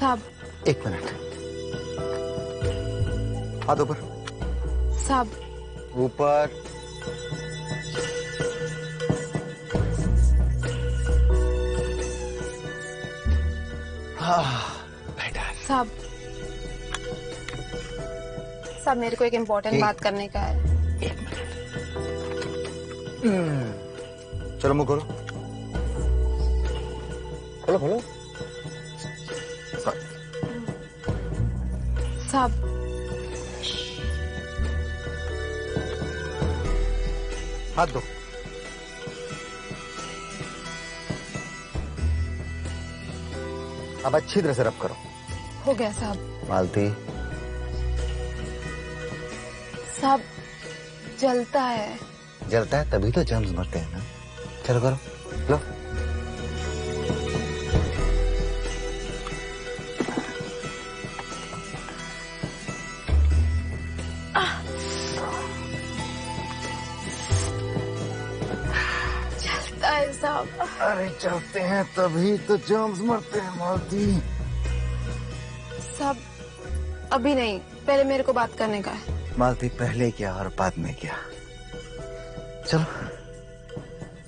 साहब। 1 मिनट। हाथ ऊपर। साहब। ऊपर। बेटर। साहब साहब मेरे को एक इम्पोर्टेंट बात करने का है। 1 मिनट। चलो मुंह खोलो। खोलो खोलो। साहब हाथ दो। अब अच्छी तरह से रब करो। हो गया साहब। मालती। साहब जलता है। जलता है तभी तो जर्म्स मरते हैं ना। चलो करो। लो। जलता है साहब। अरे चलते हैं तभी तो जर्म्स मरते हैं मालती। साहब अभी नहीं, पहले मेरे को बात करने का है। मालती पहले क्या और बाद में क्या। चलो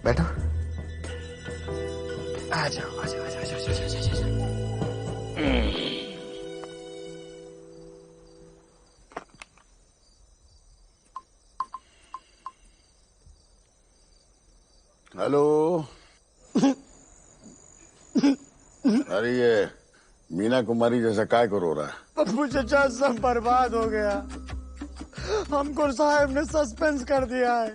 बैठो। आ जाओ आ जाओ आ जाओ आ जाओ आ जाओ आ जाओ। हेलो। अरे ये मीना कुमारी जैसा काय को रो रहा है? पप्पू चचा सब बर्बाद हो गया। हमको साहब ने सस्पेंस कर दिया है।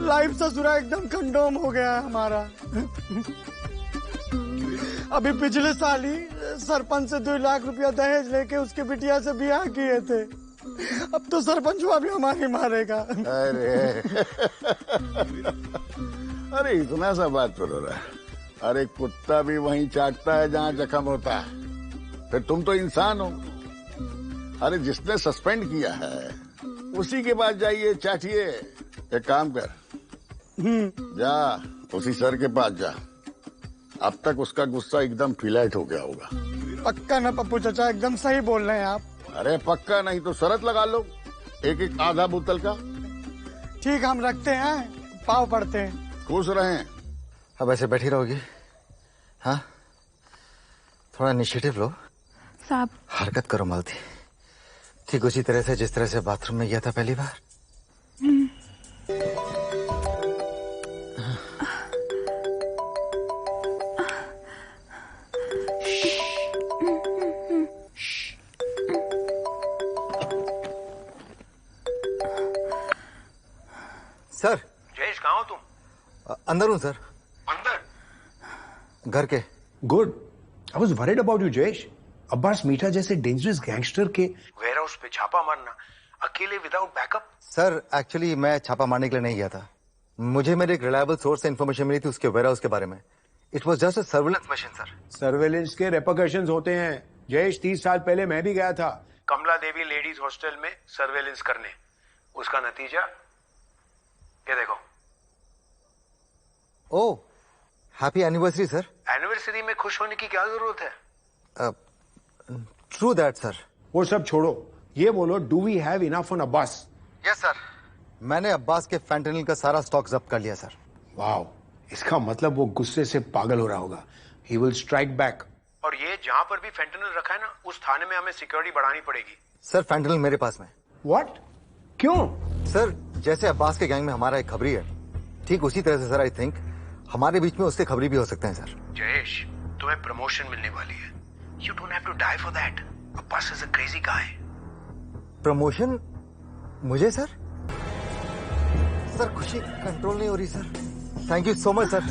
लाइफ ससुरा एकदम कंडोम हो गया है हमारा। अभी पिछले साल ही सरपंच से 2 लाख रुपया दहेज लेके उसके बिटिया से ब्याह किए थे। अब तो सरपंच भी हमारी मारेगा। अरे इतना सा बात पर हो रहा है। अरे कुत्ता भी वहीं चाटता है जहाँ जख्म होता है। फिर तुम तो इंसान हो। अरे जिसने सस्पेंड किया है उसी के पास जाइए, चाटिए। एक काम कर, जा उसी सर के पास जा। अब तक उसका गुस्सा एकदम फिलाइट हो गया होगा। पक्का ना पप्पू चचा, एकदम सही बोल रहे हैं आप। अरे पक्का नहीं तो शरत लगा लो, एक एक आधा बोतल का। ठीक हम रखते हैं, पाव पड़ते हैं। खुश रहें। अब ऐसे बैठी रहोगी? हाँ, थोड़ा इनिशिएटिव लो। साहब हरकत करो मालती, ठीक उसी तरह से जिस तरह से बाथरूम में गया था पहली बार। सर। जयेश कहाँ हो तुम? अंदर हूँ सर। अंदर? घर के। Good. I was worried about you Jayesh. Abbas मीठा जैसे डेंजरस गैंगस्टर के वेयर हाउस पे छापा मारना अकेले विदाउट बैकअप। सर एक्चुअली मैं छापा मारने के लिए नहीं गया था। मुझे मेरे एक रिलायबल सोर्स से इन्फॉर्मेशन मिली थी उसके वेयर हाउस के बारे में। It was just a surveillance machine sir. Surveillance के रेपरकशंस होते हैं जयेश। 30 साल पहले मैं भी गया था कमला देवी लेडीज हॉस्टल में सर्वेलेंस करने। उसका नतीजा ये देखो। Oh, happy anniversary sir. Anniversary में खुश होने की क्या जरूरत है? True that sir. वो सब छोड़ो, ये बोलो do we have enough on Abbas? Yes sir, मैंने अब्बास के फैंटेनिल का सारा स्टॉक जब्त कर लिया सर। वाओ, इसका मतलब वो गुस्से से पागल हो रहा होगा। He will strike back. और ये जहां पर भी फैंटेनिल रखा है ना, उस थाने में हमें सिक्योरिटी बढ़ानी पड़ेगी। सर फैंटेनिल मेरे पास में। व्हाट? क्यों? सर जैसे अब्बास के गैंग में हमारा एक खबरी है, ठीक उसी तरह से सर आई थिंक हमारे बीच में उसके खबरी भी हो सकते हैं सर। जयेश, तुम्हें प्रमोशन मिलने वाली है। You don't have to die for that. Abbas is a crazy guy. Promotion मुझे सर? सर खुशी कंट्रोल नहीं हो रही sir. Thank you so much sir.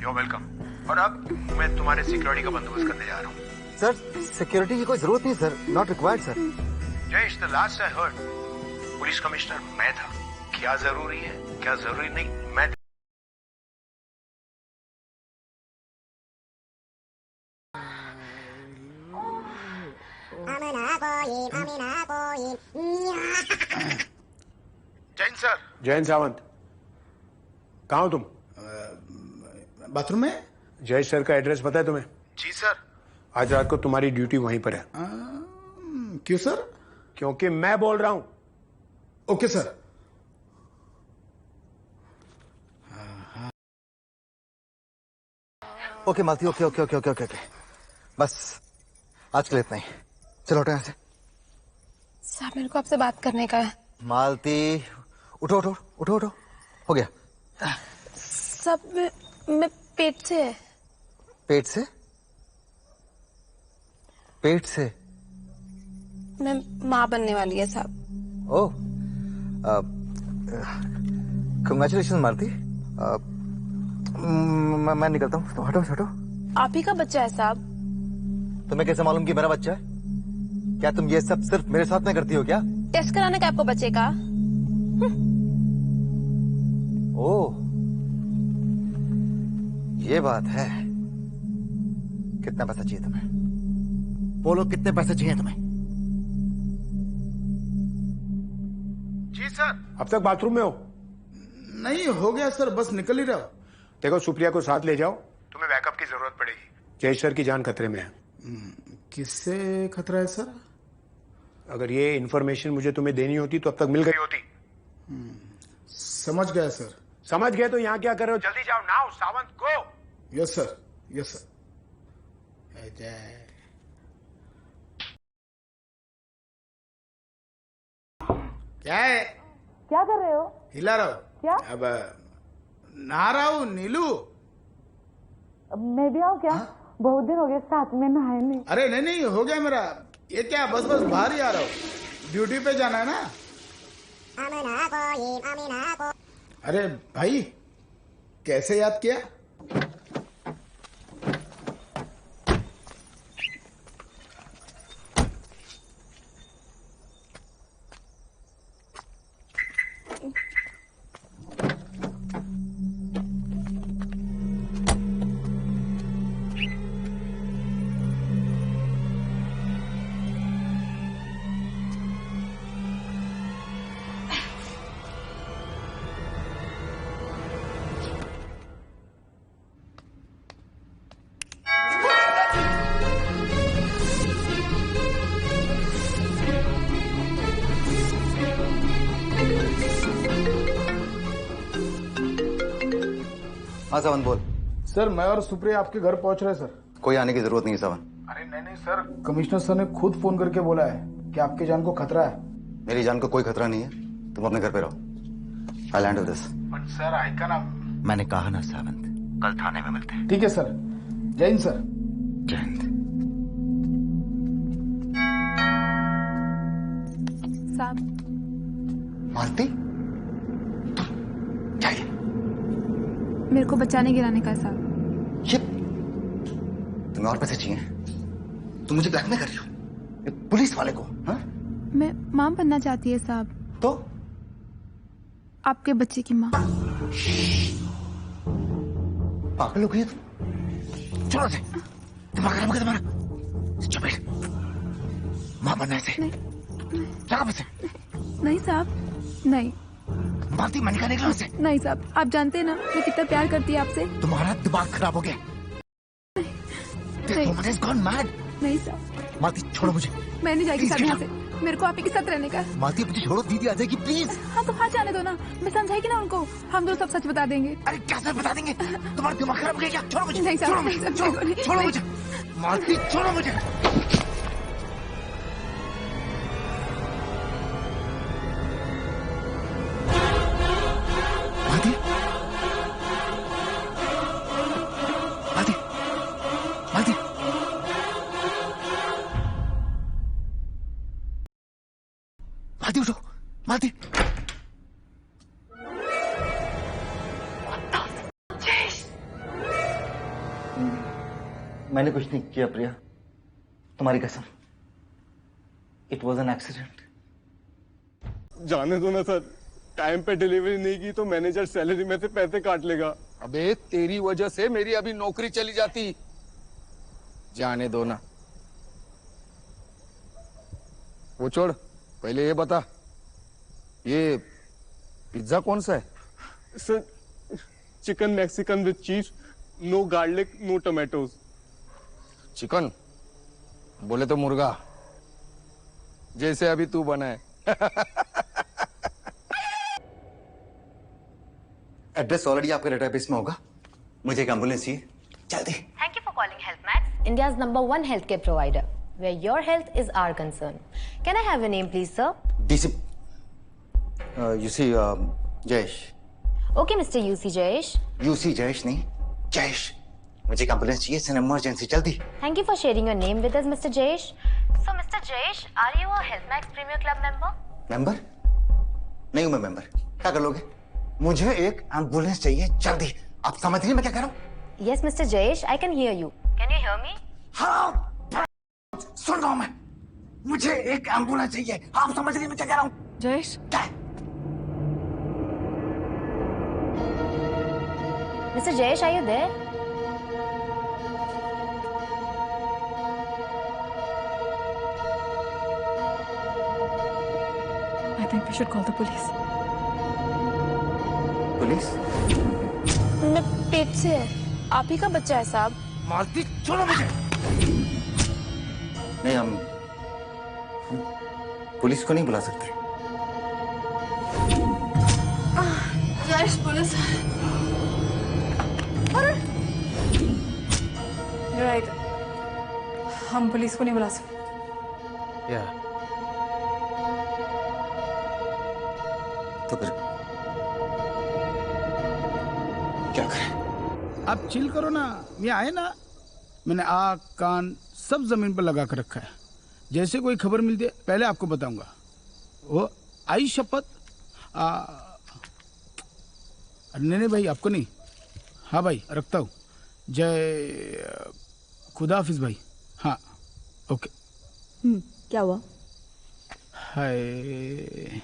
You welcome. और अब मैं तुम्हारे सिक्योरिटी का बंदोबस्त करने जा रहा हूँ। सर सिक्योरिटी की कोई जरूरत नहीं sir, not required sir. Jayesh, the last I heard police commissioner मैं था। क्या जरूरी है क्या जरूरी नहीं मैं जैन सर। जैन सावंत, कहाँ हो तुम? बाथरूम में। जयेश सर का एड्रेस पता है तुम्हें? जी सर, आज रात को तुम्हारी ड्यूटी वहीं पर है। क्यों सर? क्योंकि मैं बोल रहा हूं। Okay sir. Okay Malati, okay okay okay okay okay okay, बस आज के लिए इतना ही। चलो उठो यहाँ से। साहब मेरे को आपसे बात करने का है। मालती उठो उठो उठो उठो, हो गया। सब मैं पेट से है। पेट से? पेट से? मैं माँ बनने वाली है साहब। ओह, कंग्रेचुलेशन मालती। मैं निकलता हूँ, तो हटो हटो। आप ही का बच्चा है साहब। तुम्हें कैसे मालूम कि मेरा बच्चा है? क्या तुम ये सब सिर्फ मेरे साथ में करती हो क्या? टेस्ट कराने का आपको बच्चे का? ओह, ये बात है। कितना पैसा चाहिए तुम्हें? बोलो कितने पैसे चाहिए तुम्हें? जी सर। अब तक बाथरूम में हो? नहीं, हो गया सर, बस निकल ही रहा हूं। देखो, सुप्रिया को साथ ले जाओ, तुम्हें बैकअप की जरूरत पड़ेगी। जयेश सर की जान खतरे में है। किससे खतरा है सर? अगर ये इन्फॉर्मेशन मुझे तुम्हें देनी होती तो अब तक मिल गई होती। समझ गया सर। समझ गए तो यहाँ क्या कर रहे हो? जल्दी जाओ, now Sawant go. Yes sir, yes sir. Ajay, क्या है? क्या कर रहे हो? हिला रहा हूँ। क्या? अब नहा रहा हूँ नीलू। मैं भी आऊँ क्या? बहुत दिन हो गए साथ में नहाए नहीं। अरे नहीं नहीं, हो गया मेरा। ये क्या, बस बस बाहर ही आ रहा हूँ। ड्यूटी पे जाना है ना। अरे भाई, कैसे याद किया? हाँ सावन बोल। सर, मैं और सुप्रिया आपके घर पहुंच रहे हैं सर। कोई आने की जरूरत नहीं है सावन। अरे नहीं नहीं सर, कमिश्नर सर ने खुद फोन करके बोला है कि आपकी जान को खतरा है। मेरी जान को कोई खतरा नहीं है, तुम अपने घर पे रहो। आई लैंड दिस। बट सर, आई का ना। मैंने कहा ना सावंत, कल थाने में मिलते हैं। ठीक है सर। जय हिंद सर। जय हिंद। साहब मालती, क्या ये? मेरे को बचाने गिराने का है साहब। ये तुम्हें और पैसे चाहिए? तुम मुझे ब्लैकमेल कर रही हो एक पुलिस वाले को? हाँ? मैं माँ बनना चाहती है साहब। तो आपके बच्चे की माँ। पागल हो गई तुम? छोड़ो से, दिमाग खराब हो गया तुम्हारा। चुप बैठ। माँ बनना है इसे। लगा पैसे। नहीं साहब, नहीं। मालती, मैंने कहा निकलो से। नहीं साहब, आप जानते हैं ना मैं कितना प्यार करती है आपसे। तुम्हारा दिमाग खराब हो गया। नहीं। gone mad। नहीं साहब। मालती छोड़ो मुझे। मैं नहीं जाएगी Please, साहब get यहाँ से। मेरे को आप ही के साथ रहने का है। मालती मुझे छोड़ो, दीदी आ जाएगी प्लीज। हाँ तो हाँ, जाने दो ना, मैं समझाएगी ना उनको। हम दोनों सब सच बता देंगे। अरे क्या सर बता देंगे? तुम्हारा दिमाग खराब हो गया क्या? छोड़ो मुझे। नहीं साहब, छोड़ो नहीं मुझे। साहब, छोड़ो नहीं, छोड़ो नहीं। मुझे। मालती छोड़ो मुझे। मालती, मालती, मालती, मालती उठो। मालती, मैंने कुछ नहीं किया प्रिया, तुम्हारी कसम। It was an accident. जाने दो ना सर, टाइम पे डिलीवरी नहीं की तो मैनेजर सैलरी में से पैसे काट लेगा। अबे तेरी वजह से मेरी अभी नौकरी चली जाती। जाने दो ना। वो छोड़, पहले ये बता, ये पिज्जा कौन सा है? Sir, chicken Mexican with cheese, no garlic no tomatoes. Chicken बोले तो मुर्गा, जैसे अभी तू बना है। एड्रेस ऑलरेडी आपके डेटाबेस में होगा। मुझे एक एम्बुलेंस चाहिए जल्दी। Thank you for calling HealthMax, India's #1 healthcare provider, where your health is our concern. Can I have your name, please, sir? DC UC Jayesh. Okay, Mr. UC Jayesh. UC Jayesh नहीं, जयेश। मुझे एक एम्बुलेंस चाहिए, इट्स एन इमरजेंसी, जल्दी। Thank you for sharing your name with us, Mr. Jayesh. So, Mr. Jayesh, are you a HealthMax Premier Club member? Member? नहीं हूं मैं member. क्या कर लोगे? मुझे एक एम्बुलेंस चाहिए जल्दी। आप समझ रही हैं मैं क्या कह रहा हूँ? Yes, Mr. Jayesh, I can hear you. Can you hear me? हाँ, सुन रहा हूँ मैं। मुझे एक एम्बुलेंस चाहिए। आप समझ रही हैं मैं क्या कह रहा हूँ? जयेश क्या? Mr. Jayesh, are you there? I think we should call the police. Police? मैं पेट से है, आप ही का बच्चा है साहब। मालती, छोड़ो मुझे। नहीं, हम पुलिस को नहीं बुला सकते। जयेश पुलिस। राइट, हम पुलिस को नहीं बुला सकते। या तो फिर क्या करें? आप चिल करो ना, ये आए ना, मैंने आँख कान सब जमीन पर लगा कर रखा है। जैसे कोई खबर मिलती है पहले आपको बताऊंगा। वो आई शपथ। नहीं भाई, आपको नहीं। हाँ भाई, रखता हूँ। जय खुदा हाफिज भाई। हाँ ओके। क्या हुआ? हाय,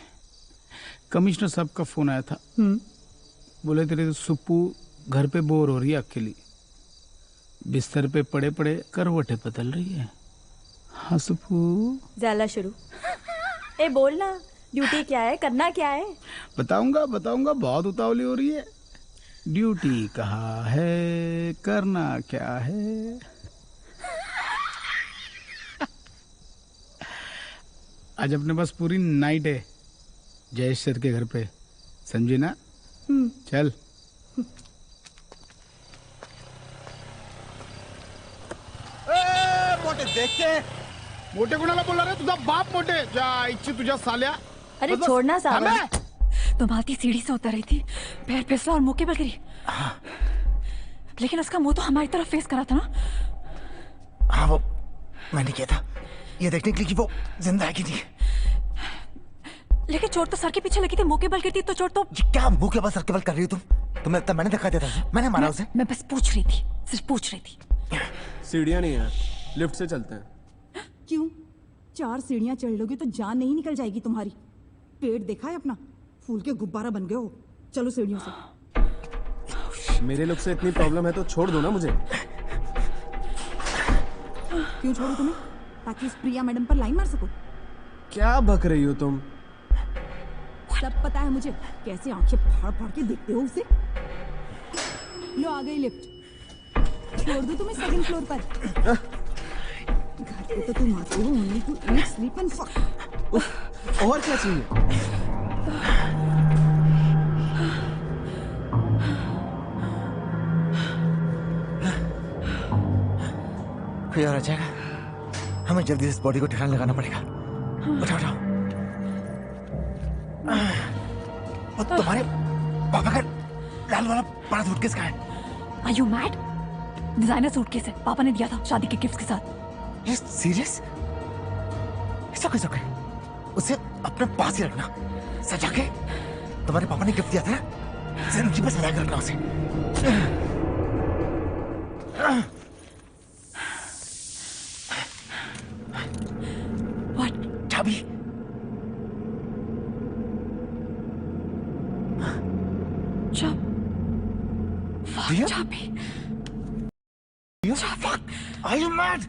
कमिश्नर साहब का फोन आया था। बोले तेरे सुप्पू घर पे बोर हो रही है अकेली, बिस्तर पे पड़े पड़े करवटें बदल रही है। हाँ सुप्पू। जाला शुरू। ए बोल ना, ड्यूटी क्या है, करना क्या है? बताऊंगा बताऊंगा, बहुत उतावली हो रही है। ड्यूटी कहाँ है, करना क्या है? आज अपने पास पूरी नाइट है जयेश सर के घर पे, समझी ना? चल। मोटे देख के, मोटे कोणाला बोलला रे? तुझा बाप मोटे, जा इच्छी तुझ्या साल्या। अरे छोड़ना साहब। तुम आती सीढ़ी से उतर रही थी, पैर फिसला और मुक्के पर गिरी। लेकिन उसका मुंह तो हमारी तरफ फेस करा था ना। हाँ, वो मैंने किया था ये देखने के लिए कि वो जिंदा है कि नहीं। लेकिन चोट तो सर के पीछे लगी थी, मुंह के बल गिरती तो चोट तो। क्या मुंह के बल सर के बल कर रही हो तुम? तुम्हें लगता मैंने दिखा दिया था? मैंने मारा उसे? मैं बस पूछ रही थी, सिर्फ पूछ रही थी। सीढ़ियाँ नहीं है, लिफ्ट से चलते हैं। क्यों? 4 सीढ़ियां चढ़ लोगे तो जान नहीं निकल जाएगी तुम्हारी। पेट देखा है अपना, फूल के गुब्बारा बन गए हो। चलो सीढ़ियों से। मेरे लोग से इतनी प्रॉब्लम है तो छोड़ दो ना मुझे। क्यों छोड़ो तुम्हें? ताकि इस प्रिया मैडम पर लाइन मार सको। क्या बक रही हो तुम? सब पता है मुझे, कैसे आंखें फाड़ फाड़ के देखते हो उसे। लो आ गई लिफ्ट, छोड़ दो तुम्हें 2nd फ्लोर पर। घर पे तो तुम आते हो only to eat, sleep and fuck. और क्या चाहिए? कोई और आ जाएगा, हमें जल्दी से इस बॉडी को ठिकाने लगाना पड़ेगा। उठाओ उठाओ। और तुम्हारे पापा का लाल वाला बड़ा सूटकेस कहाँ है? Are you mad? Designer suitcase है, पापा ने दिया था शादी के गिफ्ट के साथ। ये सीरियस? ऐसा कैसे कर? उसे अपने पास ही रखना, सजा के। तुम्हारे पापा ने गिफ्ट दिया था ना, जिंदगी पर सजा के रखना उसे। What? चाबी। चाबी। Are you mad?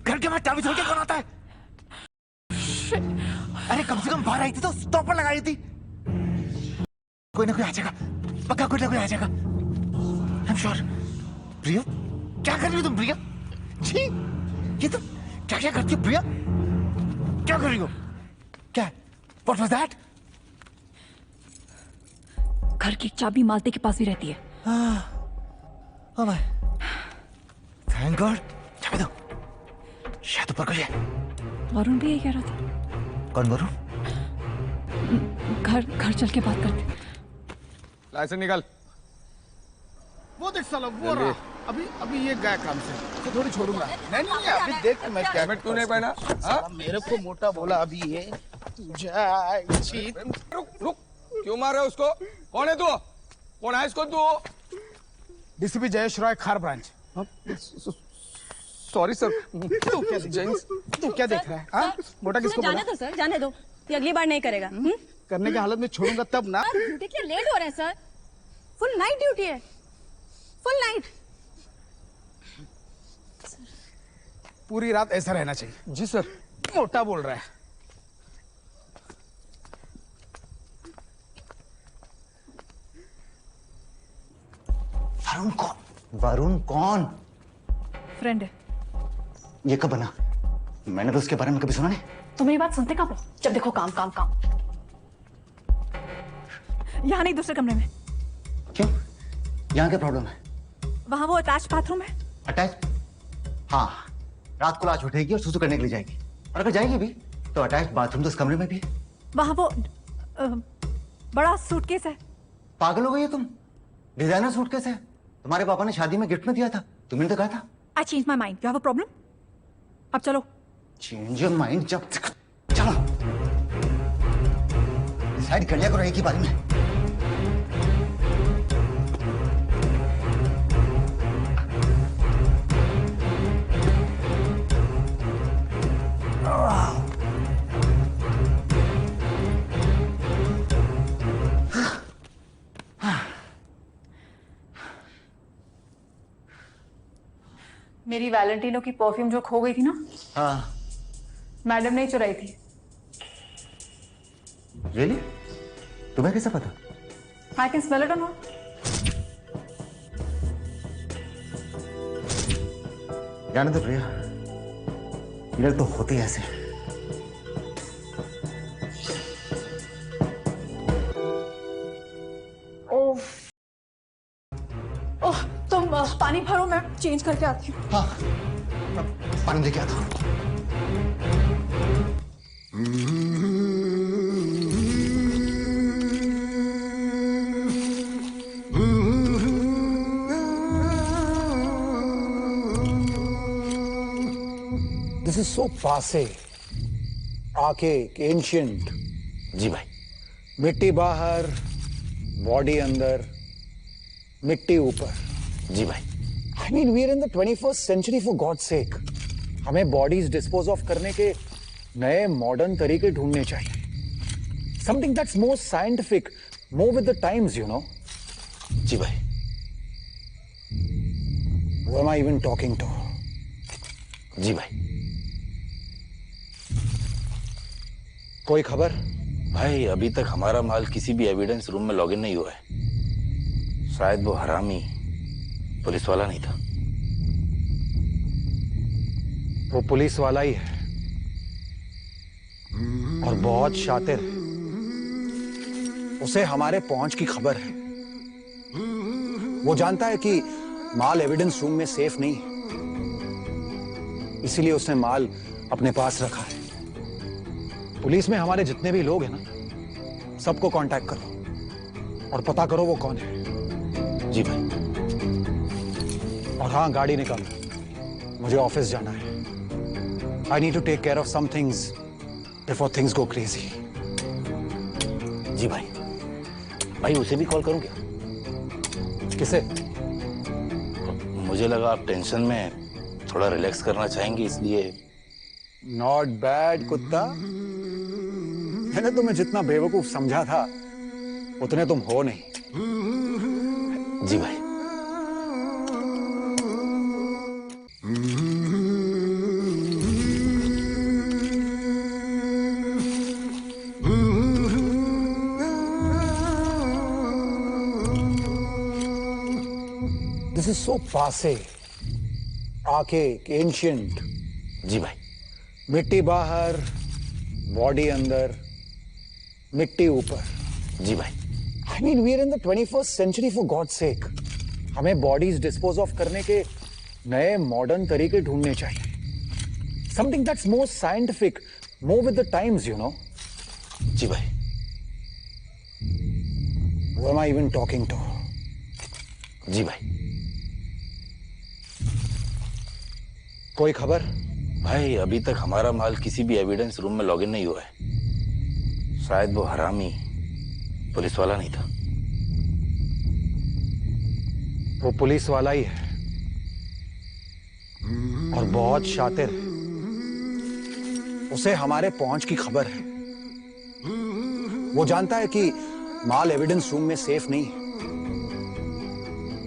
घर के बाहर चाबी छोड़ के कौन आता है? अरे कम से कम बाहर आई थी तो स्टॉपर लगाई थी। कोई ना कोई आ जाएगा, पक्का कोई ना कोई आ जाएगा। I'm sure। प्रिया, क्या कर रही हो तुम प्रिया? छी, ये तुम क्या क्या करती हो प्रिया? क्या कर रही हो? क्या? What was that? घर की चाबी मालते के पास ही रहती है। Oh my. Thank God. चाबी दो। शायद ऊपर कोई है। वरुण भी यही कह रहा था। कौन वरुण? घर चल के बात करते। लाइसेंस निकाल। वो देख साला वो रहा। अभी ये गया काम से, तो थोड़ी छोड़ूंगा। नहीं अभी देख मैं क्या। हेलमेट तूने पहना? हाँ? मेरे को मोटा बोला अभी ये। रुक क्यों मार रहा है उसको? कौन है तू? कौन है इसको तू? डीसीपी जयेश रॉय खार ब्रांच। Sorry sir. तू क्या देख रहा है? हाँ? मोटा किसको बोला? जाने दो सर, जाने दो, ये अगली बार नहीं करेगा। करने की हालत में छोड़ूंगा तब ना। देखिए लेट हो रहे हैं सर, फुल नाइट ड्यूटी है, फुल नाइट। पूरी रात ऐसा रहना चाहिए। जी सर। मोटा बोल रहा है। वरुण कौन? वरुण कौन? फ्रेंड है। ये कब बना? मैंने तो उसके बारे में कभी सुना नहीं। तो मेरी बात सुनते कब हो? जब देखो काम काम काम। यहाँ नहीं, दूसरे कमरे में। क्यों? यहाँ क्या प्रॉब्लम है? वहाँ वो अटैच बाथरूम है। अटैच? हाँ, रात को लाश उठेगी और सुसु करने के लिए जाएगी, और अगर जाएगी भी तो अटैच बाथरूम तो उस कमरे में भी है। वहाँ वो बड़ा सूटकेस है। पागल हो गई है तुम? डिजाइनर सूटकेस है, तुम्हारे पापा ने शादी में गिफ्ट में दिया था, तुमने तो कहा था। I changed my mind. You have a problem? अब चलो। चेंज योर माइंड जब चलो, डिसाइड कर लिया करो एक ही बारे में। मेरी वैलेंटिनो की परफ्यूम जो खो गई थी ना, हाँ, मैडम ने चुराई थी। रियली? तुम्हें कैसे पता? I can smell it or not? जाने दो प्रिया, ये लोग तो होते ही ऐसे। ओह, तुम पानी भरो, मैं चेंज करके आती हूँ। हाँ, पानी लेके आता हूँ। This is so passe, archaic, ancient. जी भाई। मिट्टी बाहर, बॉडी अंदर, मिट्टी ऊपर। जी भाई। I mean, we are in the 21st century for God's sake. हमें बॉडीज डिस्पोज ऑफ करने के नए मॉडर्न तरीके ढूंढने चाहिए। Something that's more scientific, more with the times, you know. जी भाई। Who am I even talking to? जी भाई। कोई खबर? भाई अभी तक हमारा माल किसी भी एविडेंस रूम में लॉगिन नहीं हुआ है। शायद वो हरामी पुलिस वाला नहीं था। वो पुलिस वाला ही है और बहुत शातिर है। उसे हमारे पहुंच की खबर है। वो जानता है कि माल एविडेंस रूम में सेफ नहीं है, इसीलिए उसने माल अपने पास रखा है। पुलिस में हमारे जितने भी लोग हैं ना, सबको कांटेक्ट करो और पता करो वो कौन है। जी भाई। और हाँ, गाड़ी निकालो, मुझे ऑफिस जाना है। I need to take care of some things before things go crazy. जी भाई। भाई उसे भी कॉल करूं क्या? किसे? मुझे लगा आप टेंशन में थोड़ा रिलैक्स करना चाहेंगे, इसलिए। Not bad कुत्ता। मैंने तुम्हें जितना बेवकूफ समझा था उतने तुम हो नहीं। जी भाई। This is so passe, archaic, ancient. जी भाई। मिट्टी बाहर, बॉडी अंदर, मिट्टी ऊपर। जी भाई। I mean, we are in the 21st century for God's sake. हमें बॉडीज डिस्पोज ऑफ करने के नए मॉडर्न तरीके ढूंढने चाहिए। Something that's more scientific, more with the times, you know. जी भाई। Who am I even talking to? जी भाई। कोई खबर? भाई अभी तक हमारा माल किसी भी एविडेंस रूम में लॉगिन नहीं हुआ है। शायद वो हरामी पुलिस वाला नहीं था। वो पुलिस वाला ही है और बहुत शातिर है। उसे हमारे पहुंच की खबर है। वो जानता है कि माल एविडेंस रूम में सेफ नहीं है,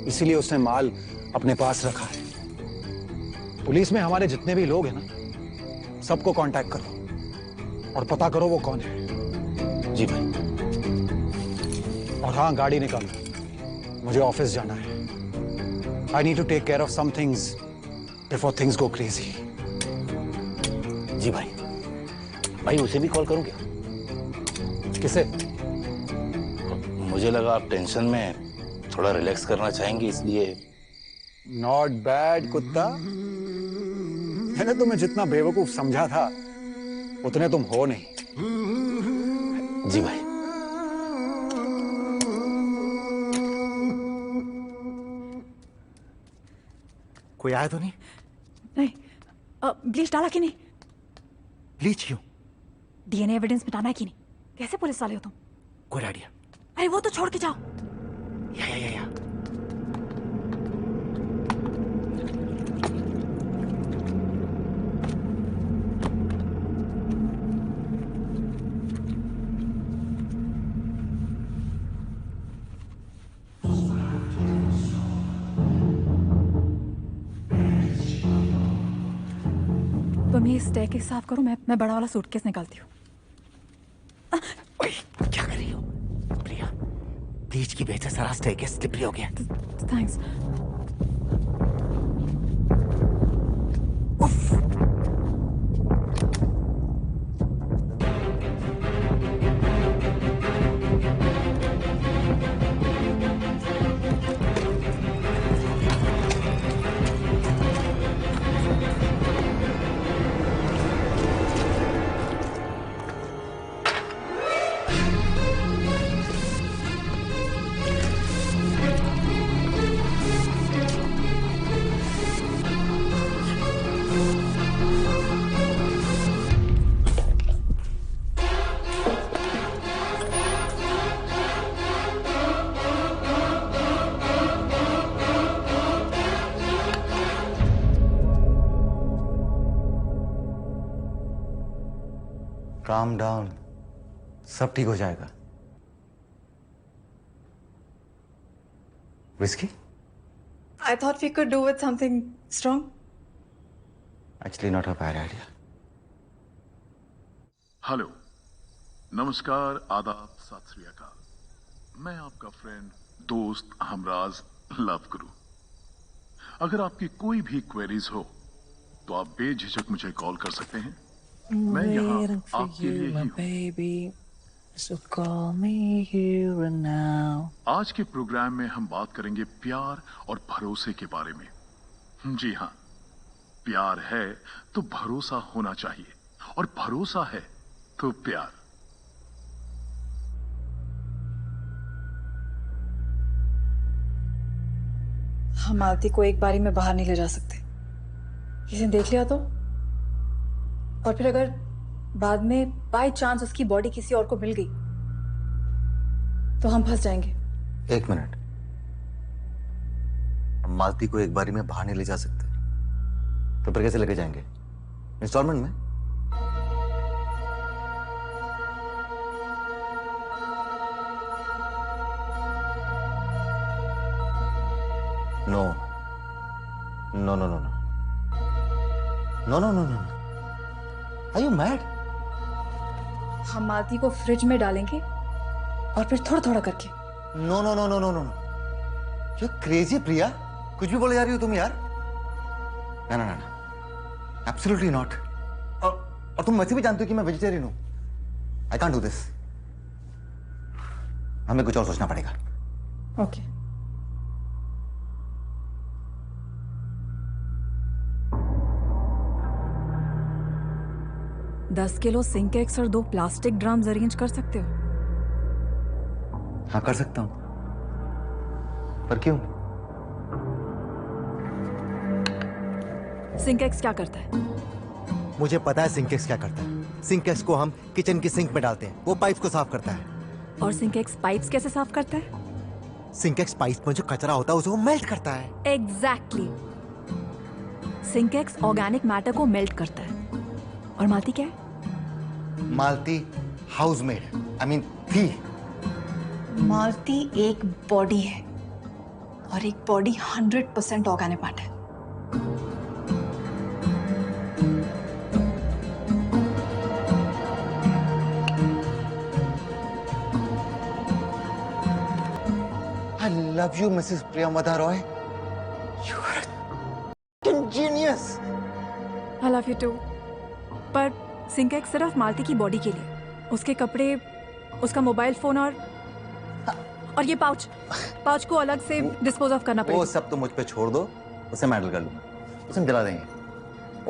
इसीलिए उसने माल अपने पास रखा है। पुलिस में हमारे जितने भी लोग हैं ना, सबको कांटेक्ट करो और पता करो वो कौन है। जी भाई। और हाँ, गाड़ी निकालो, मुझे ऑफिस जाना है। I need to take care of some things before things go crazy. जी भाई। भाई उसे भी कॉल करूं क्या? किसे? मुझे लगा आप टेंशन में थोड़ा रिलैक्स करना चाहेंगे, इसलिए। नॉट बैड कुत्ता। मैंने तुम्हें जितना बेवकूफ समझा था उतने तुम हो नहीं। जी भाई। कोई आया तो नहीं? नहीं। ब्लीच डाला कि नहीं? ब्लीच क्यों? डीएनए एविडेंस मिटाना है कि नहीं? कैसे पुलिस वाले हो तुम? Good idea. अरे वो तो छोड़ के जाओ। या। तुम ये स्टेयरकेस साफ करो, मैं बड़ा वाला सूटकेस निकालती हूँ। क्या कर रही हो प्रिया? ब्लीच की वजह से सारा स्टेयरकेस स्लिपरी हो गया। थैंक्स। काम डाउन, सब ठीक हो जाएगा। Whisky? I thought we could do with something strong. Actually not a bad idea. Hello, नमस्कार, आदाब, सत श्री अकाल। मैं आपका फ्रेंड, दोस्त, हमराज, लव गुरु। अगर आपकी कोई भी क्वेरीज हो तो आप बेझिझक मुझे कॉल कर सकते हैं। मैं यहाँ आपके लिए ही हूँ। आज के प्रोग्राम में हम बात करेंगे प्यार और भरोसे के बारे में। जी हाँ, प्यार है तो भरोसा होना चाहिए, और भरोसा है तो प्यार। हम मालती को एक बारी में बाहर नहीं ले जा सकते। किसी ने देख लिया तो? और फिर अगर बाद में बाय चांस उसकी बॉडी किसी और को मिल गई तो हम फंस जाएंगे। एक मिनट, हम मालती को एक बारी में बाहर नहीं ले जा सकते तो फिर कैसे लेके जाएंगे? इंस्टॉलमेंट में? No no no no no no no no. Are you mad? हम मालती को फ्रिज में डालेंगे और फिर थोड़ा थोड़ा करके। No no no no no no. You crazy Priya, कुछ भी बोले जा रही हो तुम यार। ना ना ना, एब्सोल्युटली नॉट। और तुम वैसे भी जानती हो कि मैं वेजिटेरियन हूं। I can't do this. हमें कुछ और सोचना पड़ेगा। ओके। $10 किलो सिंकेक्स और 2 प्लास्टिक ड्रम्स अरेंज कर सकते हो? हाँ, कर सकता हूं, पर क्यों? सिंकेक्स क्या करता है? मुझे पता है सिंकेक्स क्या करता है। सिंकेक्स को हम किचन की सिंक में डालते हैं, वो पाइप्स को साफ करता है। और सिंकेक्स पाइप्स कैसे साफ करता है? सिंकेक्स पाइप में जो कचरा होता है उसे वो मेल्ट करता है। एग्जैक्टली। सिंकेक्स ऑर्गेनिक मैटर को मेल्ट करता है। और मालती क्या है? मालती हाउसमेड, आई मीन थी। मालती एक बॉडी है और एक बॉडी 100% ऑर्गेनिक मैटर है। I love you, Mrs. Priyamada Roy. You are a genius. I love you too. पर सिंकेक्स सिर्फ मालती की बॉडी के लिए, उसके कपड़े, उसका मोबाइल फोन और ये पाउच को अलग से डिस्पोज ऑफ करना पड़ेगा। वो सब तो मुझ पे छोड़ दो, उसे मैं हैंडल कर लूंगा, उसे हम दिला देंगे।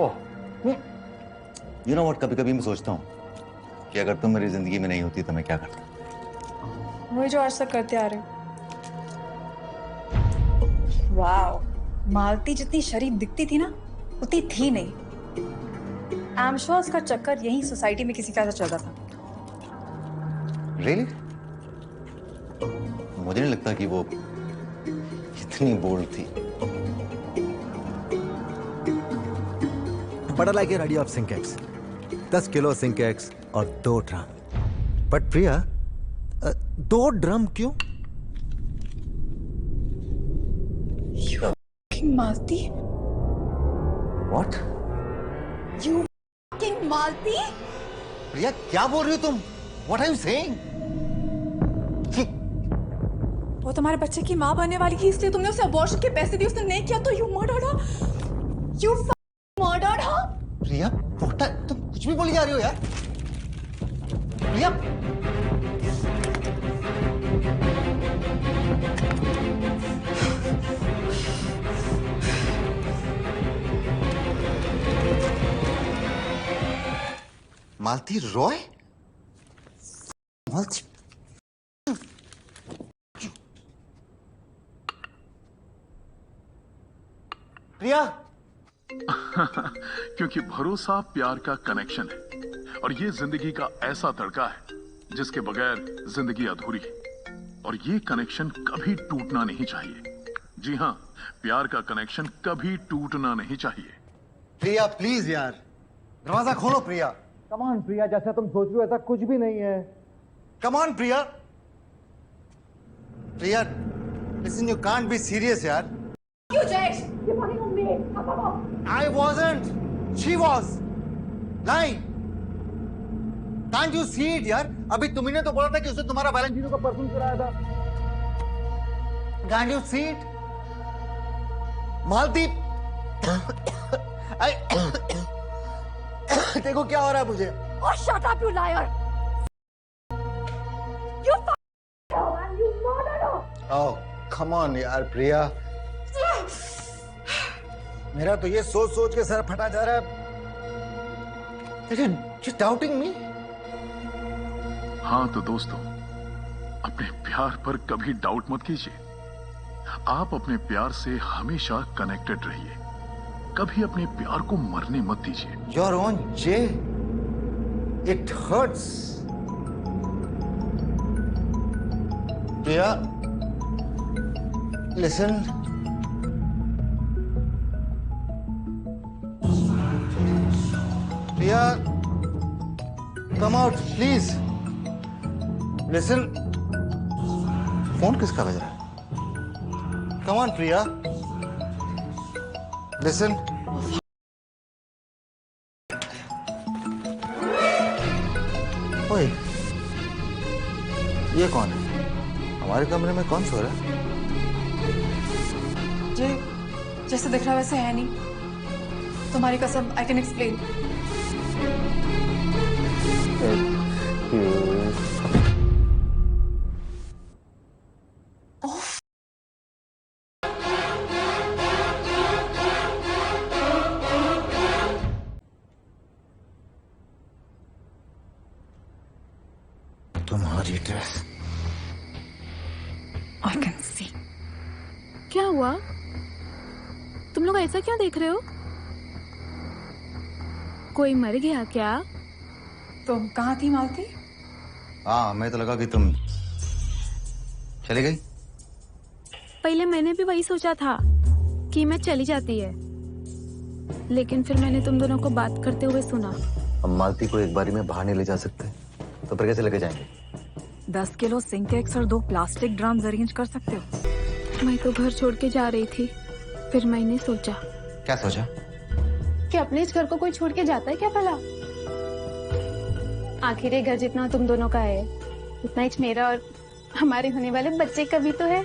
ओह, यू नो व्हाट, कभी कभी मैं सोचता हूँ कि अगर तुम मेरी जिंदगी में नहीं होती तो मैं क्या करता। वही जो आज तक करते आ रहे हो। वाओ, मालती जितनी शरीफ दिखती थी ना, उतनी थी नहीं। आई एम श्योर उसका चक्कर यही सोसाइटी में किसी का ऐसा चल रहा था। Really? मुझे नहीं लगता कि वो इतनी बोल्ड थी। But I like your idea of Sinkex. 10 kilo Sinkex और 2 ड्रम। But प्रिया, 2 ड्रम क्यों? You fucking Malti? What? You fucking Malti? Priya, क्या बोल रही हो तुम? What are you saying? वो तुम्हारे बच्चे की माँ बनने वाली थी, इसलिए तुमने उसे अबॉर्शन के पैसे दिए, उसने नहीं किया तो you murdered her. You murdered her. Priya, पोटा, तुम कुछ भी बोली जा रही हो यार। प्रिया, मालती रॉय? मालती प्रिया। क्योंकि भरोसा प्यार का कनेक्शन है और ये जिंदगी का ऐसा तड़का है जिसके बगैर जिंदगी अधूरी है, और ये कनेक्शन कभी टूटना नहीं चाहिए। जी हाँ, प्यार का कनेक्शन कभी टूटना नहीं चाहिए। प्रिया प्लीज यार, दरवाजा खोलो प्रिया। Come on प्रिया, जैसा तुम सोच रही हो ऐसा कुछ भी नहीं है। Come on Priya. Priya, listen, you can't be serious यार। You Jayesh, you're fucking on me. I wasn't. She was. Lying. Can't you see it यार? अभी तुमने तो बोला था कि उसने तुम्हारा वैलेंटाइनो का परफ्यूम चुराया था। Can't you see it? मालती, देखो क्या हो रहा है मुझे। Oh, shut up, you liar! You and you murdered her! Oh, come on यार प्रिया। मेरा तो ये सोच सोच के सर फटा जा रहा है। You're doubting me? हाँ तो दोस्तों, अपने प्यार पर कभी डाउट मत कीजिए। आप अपने प्यार से हमेशा कनेक्टेड रहिए, कभी अपने प्यार को मरने मत दीजिए। Your own Jay, it hurts. Priya, listen. Priya, come out, please. Listen. Phone किसका बज रहा है? Come on, Priya. Listen. ओए, ये कौन है? हमारे कमरे में कौन सो रहा है? ये जैसे दिख रहा है वैसे है नहीं। तुम्हारी कसम, आई कैन एक्सप्लेन। तुम्हारी ड्रेस। I can see. क्या हुआ? तुम लोग ऐसा क्यों देख रहे हो? कोई मर गया क्या? तुम कहाँ थी मालती? हाँ, मैं तो लगा कि तुम चली गई। पहले मैंने भी वही सोचा था कि मैं चली जाती है, लेकिन फिर मैंने तुम दोनों को बात करते हुए सुना। हम मालती को एक बारी में बाहर नहीं ले जा सकते, तो फिर कैसे लेके जाएंगे? 10 किलो सिंकेक्स और 2 प्लास्टिक ड्रम्स अरेंज कर सकते हो। मैं तो घर छोड़ के जा रही थी, फिर मैंने सोचा। क्या सोचा? कि अपने इस घर को कोई छोड़ के जाता है क्या भला? आखिर ये घर जितना तुम दोनों का है, उतना ही मेरा और हमारे होने वाले बच्चे का भी तो है।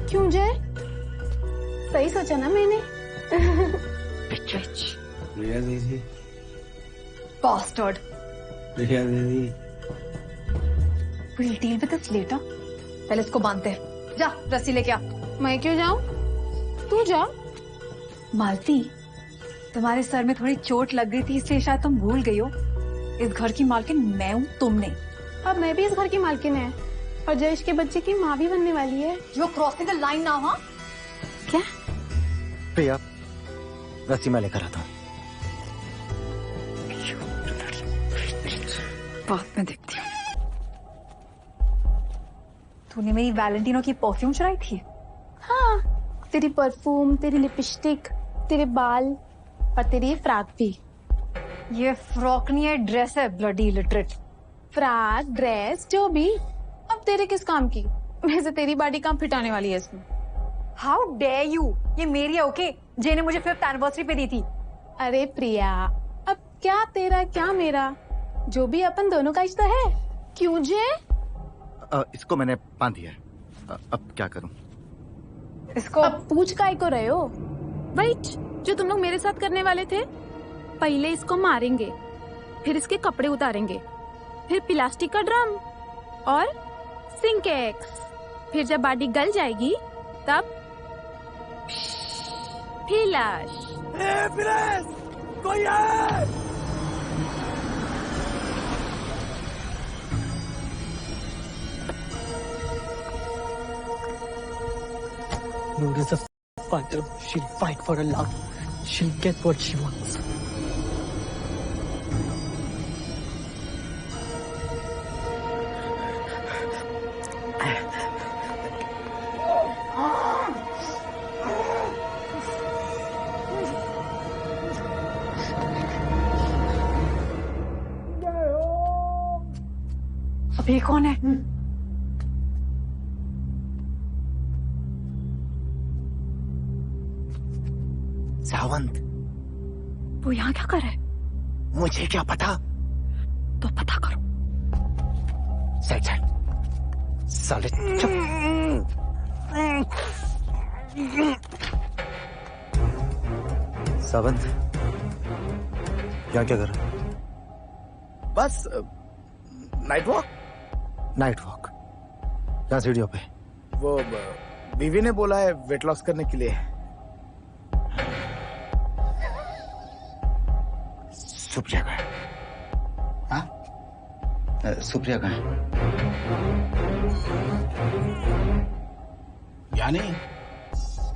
क्यों जय? सही सोचा ना मैंने? प्रिया दीदी, Bastard. प्रिया दीदी, We'll deal with this later. पहले इसको बांधते हैं। जा रस्सी लेके आ। मैं क्यों जाऊं? तू जा। मालती, तुम्हारे सर में थोड़ी चोट लग गई थी, इसलिए शायद तुम भूल गई हो। इस घर की मालकिन मैं हूँ, तुम नहीं। अब मैं भी इस घर की मालकिन है और जयेश के बच्चे की माँ भी बनने वाली है। You're crossing the line now, हाँ? क्या? प्रिया, रस्सी मैं लेकर आता हूँ। बाद में देखती हूँ। तूने मेरी वैलेंटिनो की परफ्यूम चुराई थी? हाँ, तेरी परफ्यूम, तेरी लिपस्टिक, तेरे बाल और तेरी ये फ्रॉक भी। ये फ्रॉक नहीं है, ड्रेस है, ब्लडी इलिटरेट। फ्रॉक, ड्रेस, जो भी, अब तेरे किस काम की? वैसे तेरी बॉडी काम फिट आने वाली है इसमें। How dare you? ये मेरी है, ओके? जे ने मुझे 5th एनिवर्सरी पे दी थी। अरे प्रिया, अब क्या तेरा क्या मेरा, जो भी अपन दोनों का रिश्ता है। क्यों जे? इसको मैंने बांध दिया है। अब क्या करूं? इसको अब पूछ काय को रहे हो? वेट, जो तुम लोग मेरे साथ करने वाले थे, पहले इसको मारेंगे, फिर इसके कपड़े उतारेंगे, फिर प्लास्टिक का ड्रम और सिंकेक्स, फिर जब बॉडी गल जाएगी तब फिलश। कोई है? Noor is a fighter. She'll fight for her love. She'll get what she wants. अब ये कौन है? सावंत। वो यहाँ क्या कर रहा है? मुझे क्या पता? तो पता करो। Side side. साले चुप। सावंत, यहाँ क्या कर रहा है? बस नाइट वॉक। Night walk? यहाँ सीढ़ियों पे? वो बीवी ने बोला है वेट लॉस करने के लिए। सुप्रिया कहाँ है? हाँ? सुप्रिया कहाँ है? या नहीं?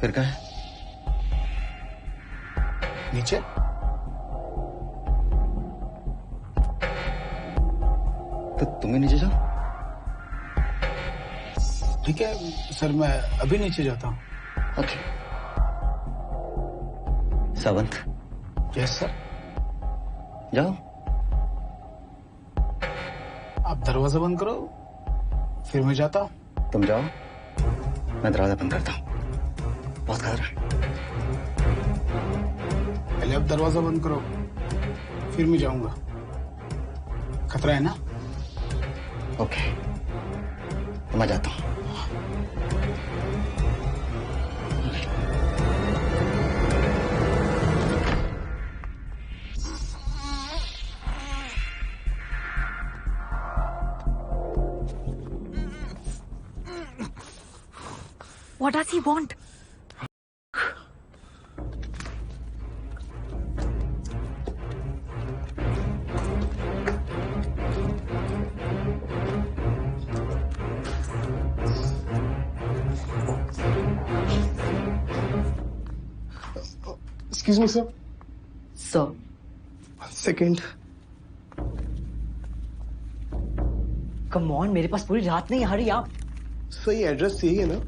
फिर कहाँ है? नीचे। तो तुम्हें नीचे जाओ। ठीक है सर, मैं अभी नीचे जाता हूँ। ओके। सावंत। Yes sir. जाओ। आप दरवाजा बंद करो, फिर मैं जाता हूँ। तुम जाओ, मैं दरवाजा बंद करता हूँ। बहुत खतरा है। पहले आप दरवाजा बंद करो, फिर मैं जाऊंगा। खतरा है ना? ओके, तो मैं जाता हूँ। What does he want? Excuse me, sir. Sir. 1 second. Come on, मेरे पास पूरी रात नहीं, हरी आप। सर ये एड्रेस यही है ना?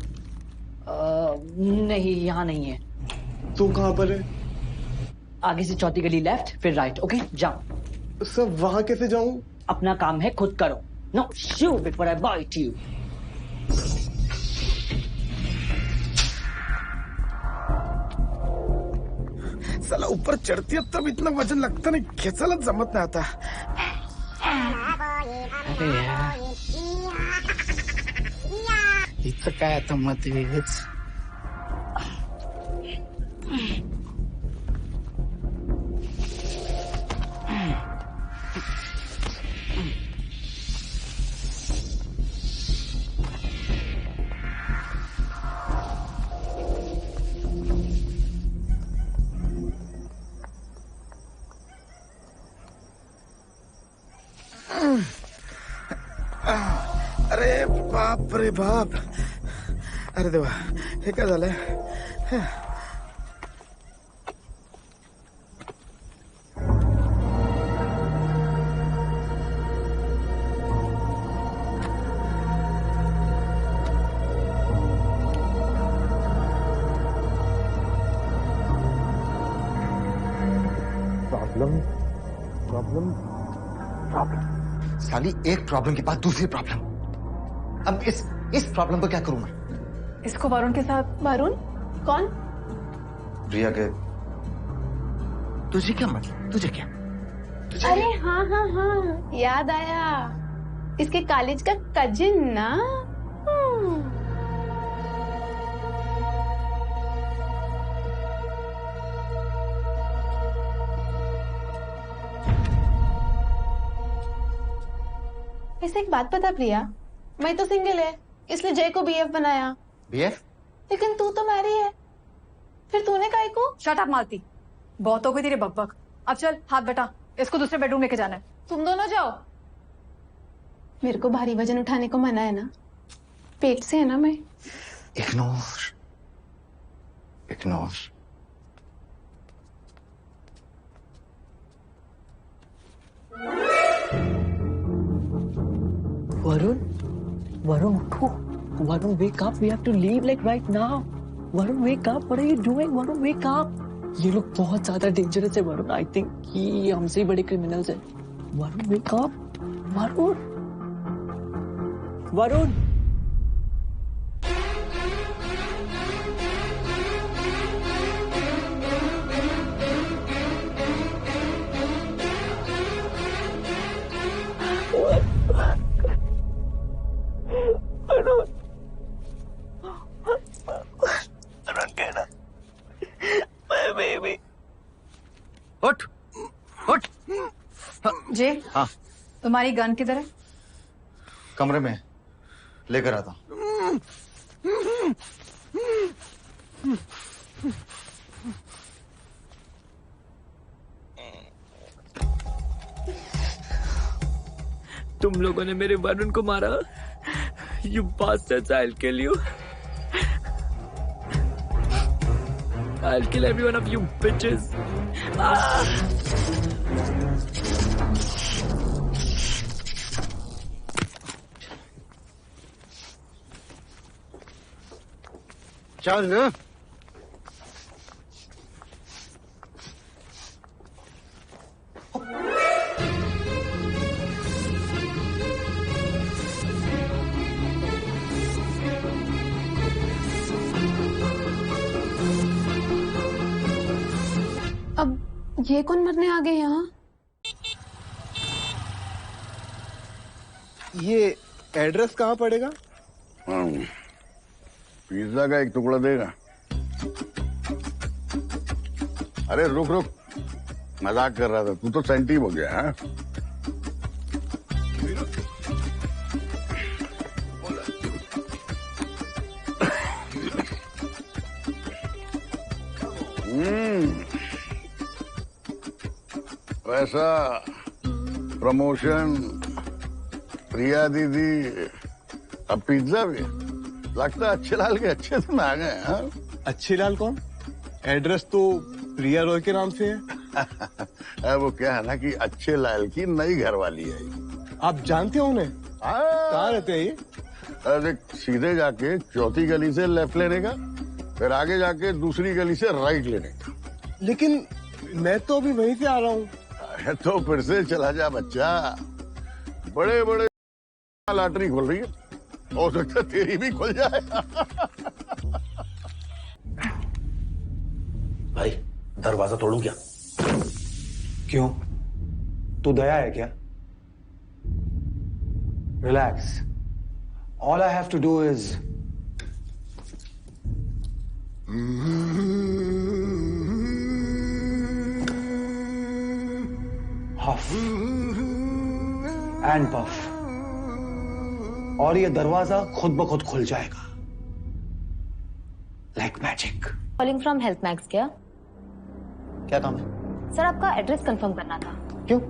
नहीं, यहाँ नहीं है। तो कहाँ पर है? आगे से चौथी गली लेफ्ट, फिर राइट। ओके, जाओ। सर वहां कैसे जाऊं? अपना काम है, खुद करो। No, shoo before I bite you. साला ऊपर चढ़ती है तब इतना वजन लगता नहीं, खेचला जमत नहीं आता। अरे यार, इथं काय आता मत वेगळच। अरे बाप रे बाप, अरे देवा, हे काय झालंय? प्रॉब्लम प्रॉब्लम प्रॉब्लम, साली एक प्रॉब्लम के बाद दूसरी प्रॉब्लम। अब इस प्रॉब्लम को क्या करूं मैं? इसको वरुण के साथ। वरुण? कौन? प्रिया के। तुझे क्या मतलब? तुझे क्या? अरे हाँ हाँ हाँ, याद आया। इसके कॉलेज का कजिन ना। वैसे एक बात पता प्रिया, मैं तो सिंगल है, इसलिए जय को बीएफ बनाया। बीएफ? लेकिन तू तो मैरी है, फिर तूने काहे को? शट अप मालती, बहुत हो गई तेरी बकबक। अब चल हाथ बटा, इसको दूसरे बेडरूम लेके जाना है। तुम दोनों जाओ। मेरे को भारी वजन उठाने को मना है ना, पेट से है ना मैं। Ignore ignore. वरुण, वरुण उठो। Varun wake up, we have to leave like right now. Varun wake up, what are you doing? Varun wake up. ये लोग बहुत ज्यादा डेंजरस है वरुण, आई थिंक ये हमसे ही बड़े क्रिमिनल्स हैं। Varun wake up, Varun, Varun. उठ उठ। जी हाँ, तुम्हारी गन किधर है? कमरे में लेकर आता हूं। तुम लोगों ने मेरे वरुण को मारा। You bastards, I'll kill you. I'll kill every one of you bitches. चल अब ये कौन मरने आ गए यहाँ? ये एड्रेस कहाँ पड़ेगा? पिज्जा का एक टुकड़ा देगा। अरे रुक रुक, मजाक कर रहा था, तू तो सेंटिव हो गया है। पैसा, प्रमोशन, प्रिया दीदी, अब पिज्जा भी। लगता है अच्छे लाल के अच्छे दिन आ गए। हाँ, अच्छे लाल कौन? एड्रेस तो प्रिया रॉय के नाम से है। वो क्या है ना कि अच्छे लाल की नई घरवाली है। आप जानते हो उन्हें? कहाँ रहते हैं ये? अरे सीधे जाके चौथी गली से लेफ्ट लेने का, फिर आगे जाके दूसरी गली से राइट लेने का। लेकिन मैं तो अभी वहीं से आ रहा हूँ। तो फिर से चला जा बच्चा, बड़े बड़े लॉटरी खुल रही है, हो सकता है तेरी भी खुल जाए। भाई दरवाजा तोड़ूं क्या? क्यों? तू दया है क्या? Relax, all I have to do is huff and puff, और ये दरवाजा खुद ब खुद खुल जाएगा, like magic. Calling from Health Max. क्या काम है? सर आपका एड्रेस कंफर्म करना था। क्यों?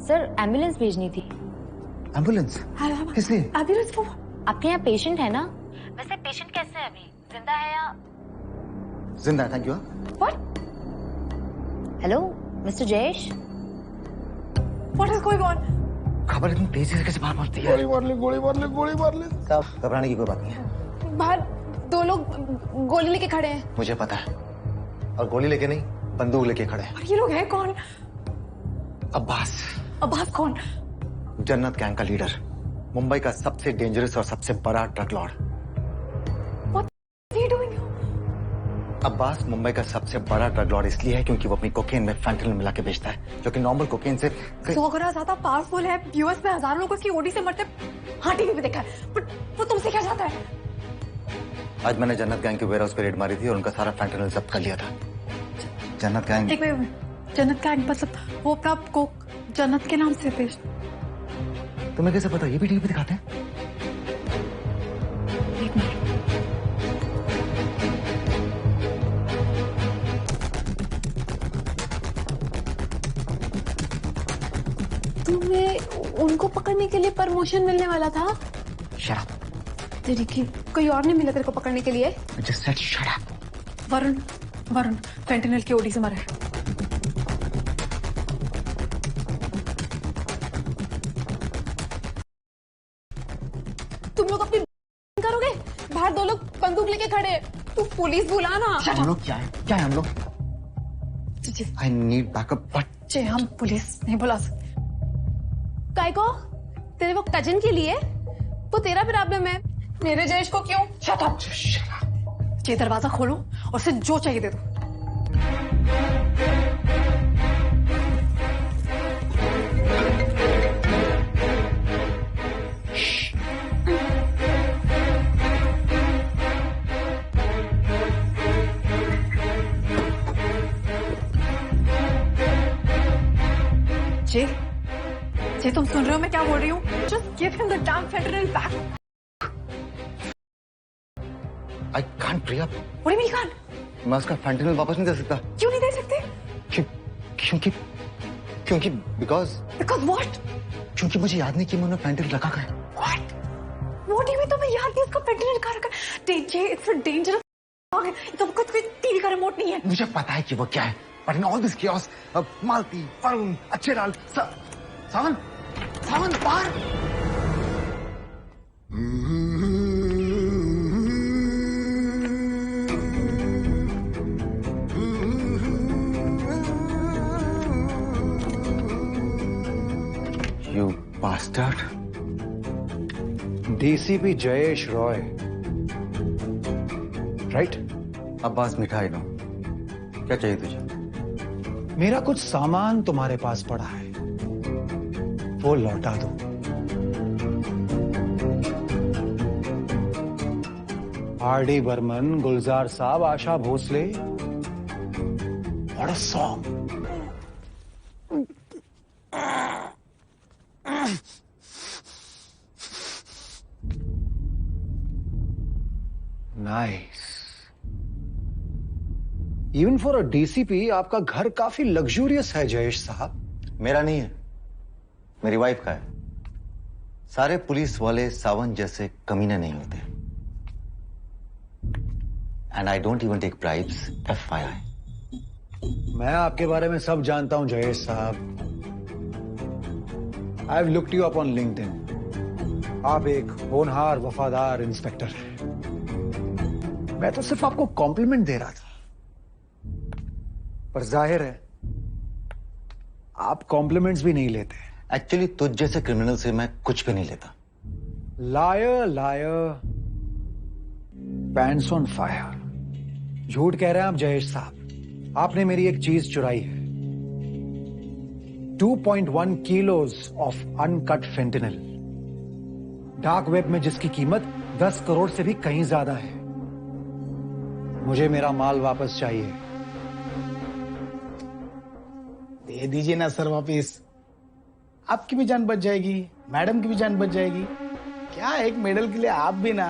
सर एम्बुलेंस भेजनी थी। एम्बुलेंस? किस लिए? एम्बुलेंस वो आपके यहाँ पेशेंट है ना? वैसे पेशेंट कैसे है अभी, जिंदा है या? जिंदा है, thank you. What? Hello mister Jayesh, what is going on? खबर इतनी तेजी से कैसे बाहर पड़ती है? गोली मार ले, गोली मार ले, गोली मार ले। साहब घबराने की कोई बात नहीं है। बाहर दो लोग गोली लेके खड़े हैं। मुझे पता है, और गोली लेके नहीं, बंदूक लेके खड़े हैं। और ये लोग हैं कौन? अब्बास। अब्बास कौन? जन्नत गैंग का लीडर, मुंबई का सबसे डेंजरस और सबसे बड़ा ड्रग लॉर्ड। अब्बास मुंबई का सबसे बड़ा ड्रग लॉर्ड इसलिए है क्योंकि वो अपनी कोकेन में फैंटनिल मिला के बेचता है, जो कि नॉर्मल कोकेन से 100 गुना ज्यादा पावरफुल है। यूएस में हजारों लोग उसकी ओडी से मरते, हाँ टीवी पे देखा है, बट वो तुमसे क्या चाहता है? आज मैंने जन्नत गैंग के वेयरहाउस पे रेड मारी थी और उनका सारा फैंटनिल जब्त कर लिया था। जन्नत गैंग? एक मिनट, जन्नत गैंग मतलब वो अपना कोक जन्नत के नाम से पेश। तुम्हें कैसे पता? ये भी टीवी पे दिखाते हैं। तुम्हें उनको पकड़ने के लिए प्रमोशन मिलने वाला था? Shut up. तेरी की कोई और नहीं मिला तेरे को पकड़ने के लिए? I just said shut up. Varun फैंटनिल की ओडी से मरा है। तुम लोग अपनी करोगे? बाहर दो लोग बंदूक लेके खड़े हैं। तू पुलिस बुला ना। हम लोग क्या है हम लोग? I need backup, but जे हम पुलिस नहीं बुला सकते। काय को? तेरे वो कजन के लिए? वो तेरा प्रॉब्लम है, मेरे जयेश को क्यों? Shut up. ये दरवाजा खोलो और उसे जो चाहिए दे दो। जे तुम सुन रहे हो मैं क्या बोल रही हूँ? Just give him the damn fentanyl back. I can't, Priya. What do you mean you can't? मैं उसका फैंटनिल वापस नहीं दे सकता। क्यों नहीं दे सकते? क्योंकि because what? क्योंकि मुझे याद नहीं कि मैंने फैंटनिल रखा है। What do you mean तुम्हें याद नहीं उसका फैंटनिल कहाँ रखा? It's a dangerous dog है। तो कुछ टीवी का रिमोट नहीं है। मुझे पता है कि वो क्या है, but in all this chaos, मालती, वरुण, अच्छे लाल, सावन बाहर। You bastard. DCP Jayesh Roy, right? Abbas मिठाई लो। क्या चाहिए तुझे? मेरा कुछ सामान तुम्हारे पास पड़ा है, वो लौटा दो। RD. Burman, Gulzar sahab, Asha Bhosle, what a song. Nice. Even for a DCP आपका घर काफी लग्जूरियस है जयेश साहब। मेरा नहीं है, मेरी वाइफ का है। सारे पुलिस वाले सावन जैसे कमीने नहीं होते। And I don't even take bribes, FYI। मैं आपके बारे में सब जानता हूं जयेश साहब। I have looked you up on LinkedIn. आप एक होनहार वफादार इंस्पेक्टर हैं। मैं तो सिर्फ आपको कॉम्प्लीमेंट दे रहा था, पर जाहिर है आप कॉम्प्लीमेंट्स भी नहीं लेते। एक्चुअली तुझ जैसे क्रिमिनल से मैं कुछ भी नहीं लेता। Liar liar, pants on fire. झूठ कह रहे हैं आप जयेश साहब। आपने मेरी एक चीज चुराई है, 2.1 kilos of uncut fentanyl, dark web में जिसकी कीमत 10 करोड़ से भी कहीं ज्यादा है। मुझे मेरा माल वापस चाहिए। दे दीजिए ना सर वापिस। आपकी भी जान बच जाएगी, मैडम की भी जान बच जाएगी। क्या एक मेडल के लिए आप भी ना।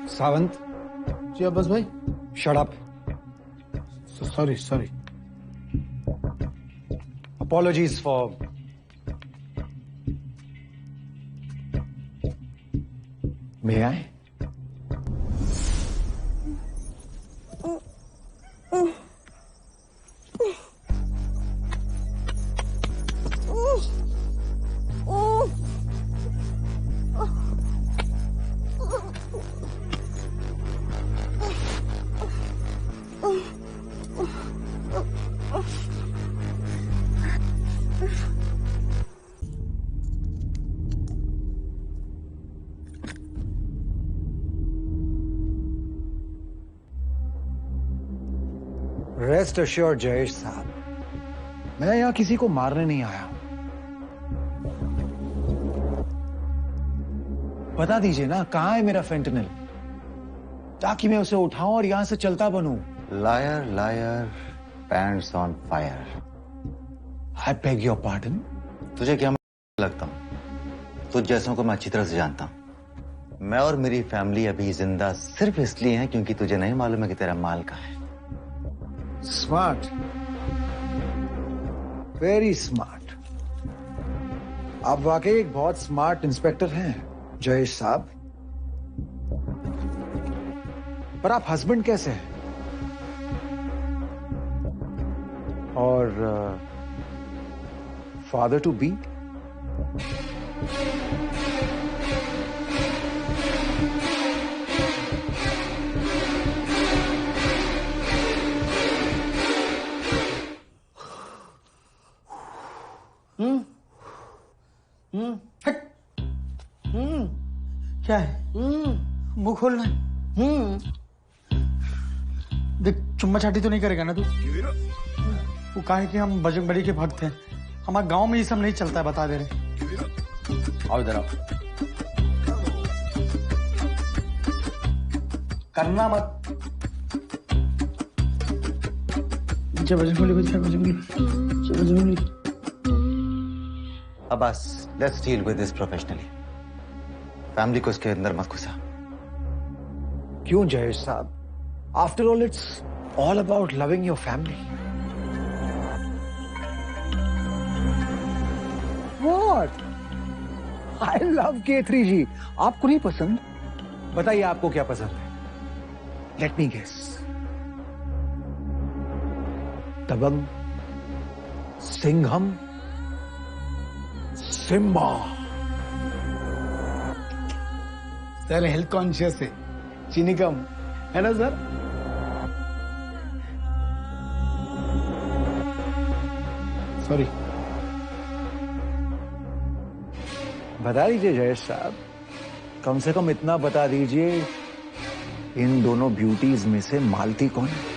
सावंत जी बस भाई। Shut up. Sorry. Apologies for may I? Rest assured Jayesh साहब, मैं यहां किसी को मारने नहीं आया हूं। बता दीजिए ना कहां है मेरा फेंटेनिल, ताकि मैं उसे उठाऊं और यहां से चलता बनूं। Liar liar, pants on fire. I beg your pardon. तुझे क्या लगता हूं? तुझ जैसों को मैं अच्छी तरह से जानता हूं। मैं और मेरी फैमिली अभी जिंदा सिर्फ इसलिए है क्योंकि तुझे नहीं मालूम है कि तेरा माल कहां है। Smart, very smart. आप वाकई एक बहुत स्मार्ट इंस्पेक्टर हैं जयेश साहब। पर आप हस्बैंड कैसे हैं? और फादर टू बी? क्या है? मुंह खोलना है। देख, चुम्मा चाटी तो नहीं करेगा ना तू? वो कहे कि हम बजरंग बली के भक्त हैं। हमारे गांव में ये सब नहीं चलता है, बता दे रहे। आओ इधर आओ। करना मत। जय बजरंग बली, जय बजरंग बली, जय बजरंग बली। अब बस, let's deal with this professionally. Family को इसके अंदर मत घुसा। क्यों Jayesh sahab? After all it's all about loving your family. What? I love K3G। आपको नहीं पसंद? बताइए आपको क्या पसंद है? Let me guess. Dabangg, Singham, Simmba. Sir health conscious है, चीनी कम है ना सर? सॉरी। बता दीजिए जयेश साहब, कम से कम इतना बता दीजिए, इन दोनों ब्यूटीज में से मालती कौन है?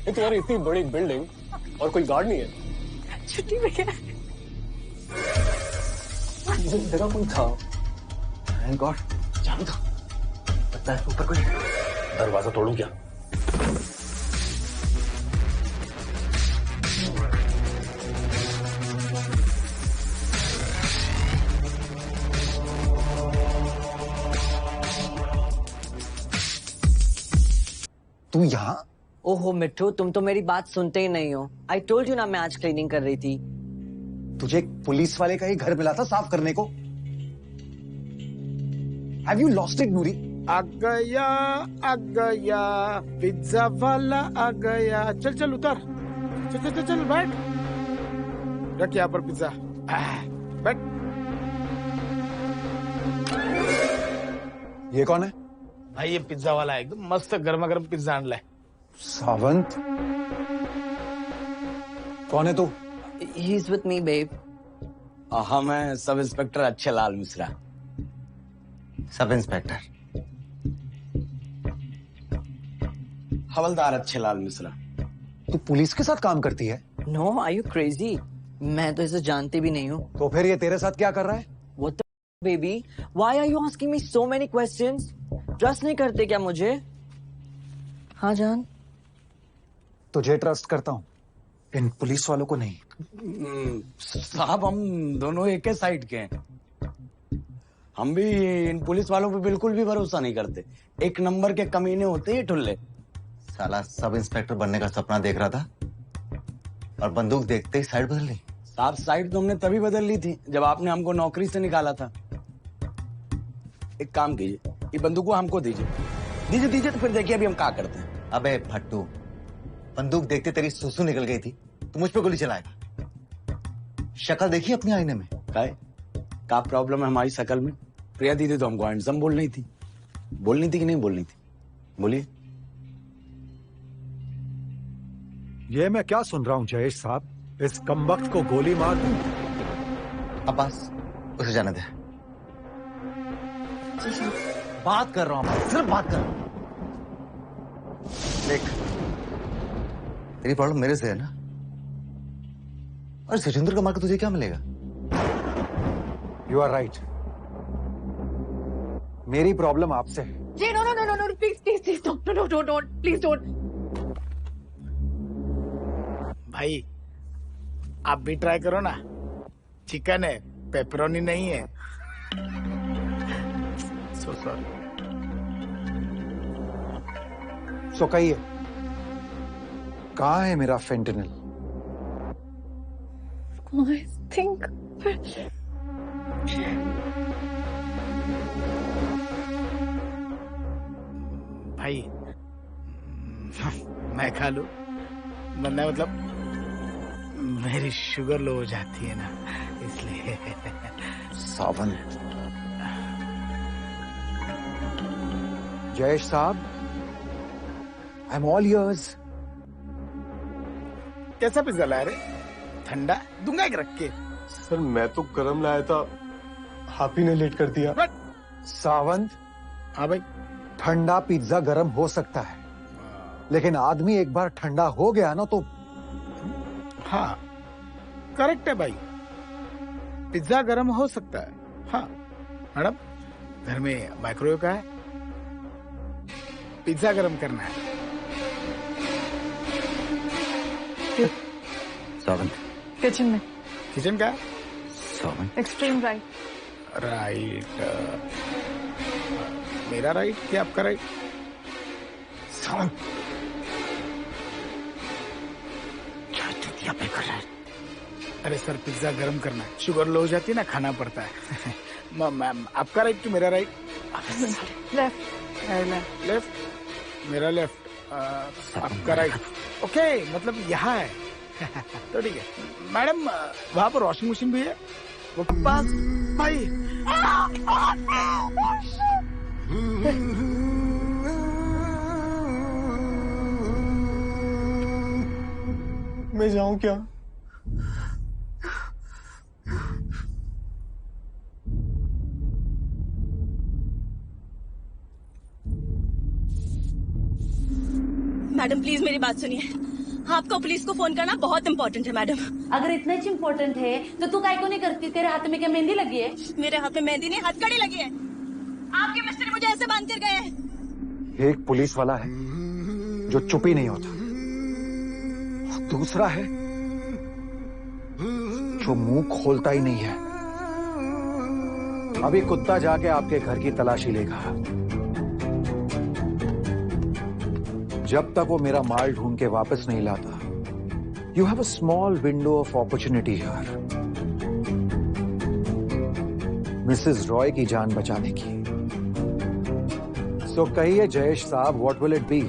तुम्हारी इतनी बड़ी बिल्डिंग और कोई गार्ड नहीं है? छुट्टी में क्या? तेरा कोई था? Thank God. जानता लगता है ऊपर कोई दरवाजा तोड़ूं क्या? तू यहाँ? ओहो मिट्टू, तुम तो मेरी बात सुनते ही नहीं हो। आई टोल्ड यू ना, मैं आज क्लीनिंग कर रही थी। तुझे एक पुलिस वाले का ही घर मिला था साफ करने को। Have you lost it, नूरी? आ गया पिज्जा वाला आ गया। चल चल उतर, चल चल चल, चल बैठ, रख यहाँ पर पिज्जा, बैठ। ये कौन है? भाई ये पिज्जा वाला है, एकदम मस्त गर्मा गर्म पिज्जा आन लाए। सावंत? कौन है तू? He's with me, babe. हाँ, मैं सब इंस्पेक्टर अच्छे लाल मिश्रा। सब इंस्पेक्टर हवलदार अच्छे लाल मिश्रा। तू पुलिस के साथ काम करती है? No, are you crazy? मैं तो इसे जानती भी नहीं हूँ। तो फिर ये तेरे साथ क्या कर रहा है? What the baby? Why are you asking me so many questions? Trust नहीं करते क्या मुझे? हाँ जान। तुझे ट्रस्ट करता हूँ, इन पुलिस वालों को नहीं। साहब हम दोनों एक ही साइड के हैं। हम भी इन पुलिस वालों पे बिल्कुल भी भरोसा नहीं करते। एक नंबर के कमीने होते हैं ठुल्ले। साला सब इंस्पेक्टर बनने का सपना देख रहा था और बंदूक देखते ही साइड बदल ली। साहब साइड तो हमने तभी बदल ली थी जब आपने हमको नौकरी से निकाला था। एक काम कीजिए, ये बंदूक हमको दीजिए, दीजिए दीजिए, तो फिर देखिए अभी हम क्या करते हैं। अबे फट्टू, बंदूक देखते तेरी सुसु निकल गई थी तो मुझ पे गोली चलाएगा? शक्ल देखी अपनी आईने में? क्या प्रॉब्लम है हमारी शक्ल में? प्रिया दीदी तो हमको हैंडसम बोलनी थी कि नहीं बोलनी थी? बोलिए। ये मैं क्या सुन रहा हूँ जयेश साहब? इस कमबख्त को गोली मार दूं? अब्बास उसे जाने दे। बात कर रहा हूँ, सिर्फ बात कर रहा हूँ। देख, तेरी प्रॉब्लम मेरे से है ना, और सचिंद्र का मार के तुझे क्या मिलेगा? यू आर राइट, मेरी प्रॉब्लम आपसे है। Jay, no, please, don't, please don't. भाई आप भी ट्राई करो ना, चिकन है, पेपरोनी नहीं है। So sorry. सो कहिए, कहाँ है मेरा फेंटेनिल? I think भाई मैं खा लूं, वरना मतलब मेरी शुगर लो हो जाती है ना, इसलिए। सावंत। जयेश साहब, आई एम ऑल ईयर्स। कैसा पिज्जा लाया रे? ठंडा दूंगा एक रख के। सर मैं तो गरम लाया था, हापी ने लेट कर दिया। सावंत। हाँ भाई। ठंडा पिज्जा गरम हो सकता है, लेकिन आदमी एक बार ठंडा हो गया ना तो। हाँ करेक्ट है भाई, पिज्जा गरम हो सकता है। हाँ मैडम, घर में माइक्रोवेव का है, पिज्जा गरम करना है। सावंत किचन में। किचन का? Sawant extreme right. राइट, मेरा राइट क्या आपका राइट? सावंत क्या चुतिया पे कर रहा है? अरे सर पिज्जा गरम करना है, शुगर लो हो जाती है ना, खाना पड़ता है। मैम आपका राइट कि मेरा राइट? लेफ्ट। लेफ्ट, मेरा लेफ्ट, आपका राइट। ओके, मतलब यहाँ है। तो ठीक है मैडम, वहाँ पर वॉशिंग मशीन भी है वो पास भाई। मैं जाऊं क्या? मैडम प्लीज मेरी बात सुनिए, आपको पुलिस को फोन करना बहुत इम्पोर्टेंट है मैडम। अगर इतना ही इम्पोर्टेंट है तो तू काहे को नहीं करती? तेरे हाथ में क्या मेहंदी लगी है? मेरे हाथ में मेहंदी नहीं, हथकड़ी लगी है। आपके मिस्त्री मुझे ऐसे बांध कर गए हैं। एक पुलिस वाला है जो चुप ही नहीं होता, दूसरा है जो मुंह खोलता ही नहीं है। अभी कुत्ता जाके आपके घर की तलाशी लेगा। जब तक वो मेरा माल ढूंढ के वापस नहीं लाता, you have a small window of opportunity here, Mrs Roy की जान बचाने की। सो कहिए जयेश साहब, व्हाट विल इट बी?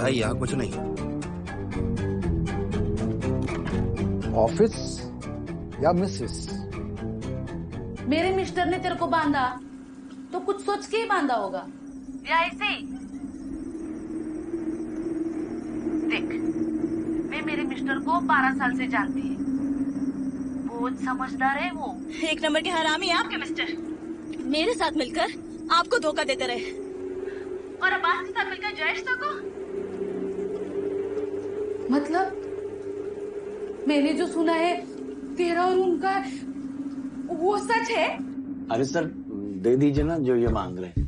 भाई यहाँ कुछ नहीं। ऑफिस या मिसेस? मेरे मिस्टर ने तेरे को बांधा तो कुछ सोच के ही बांधा होगा, या ऐसे ही? देख, मैं मेरे मिस्टर को 12 साल से जानती है, बहुत समझदार है वो। एक नंबर के हरामी है आपके मिस्टर। मेरे साथ मिलकर आपको धोखा देते रहे, और अब्बास के साथ मिलकर जयेश को। मतलब मैंने जो सुना है तेरा और उनका, वो सच है? अरे सर, दे दीजिए ना जो ये मांग रहे हैं।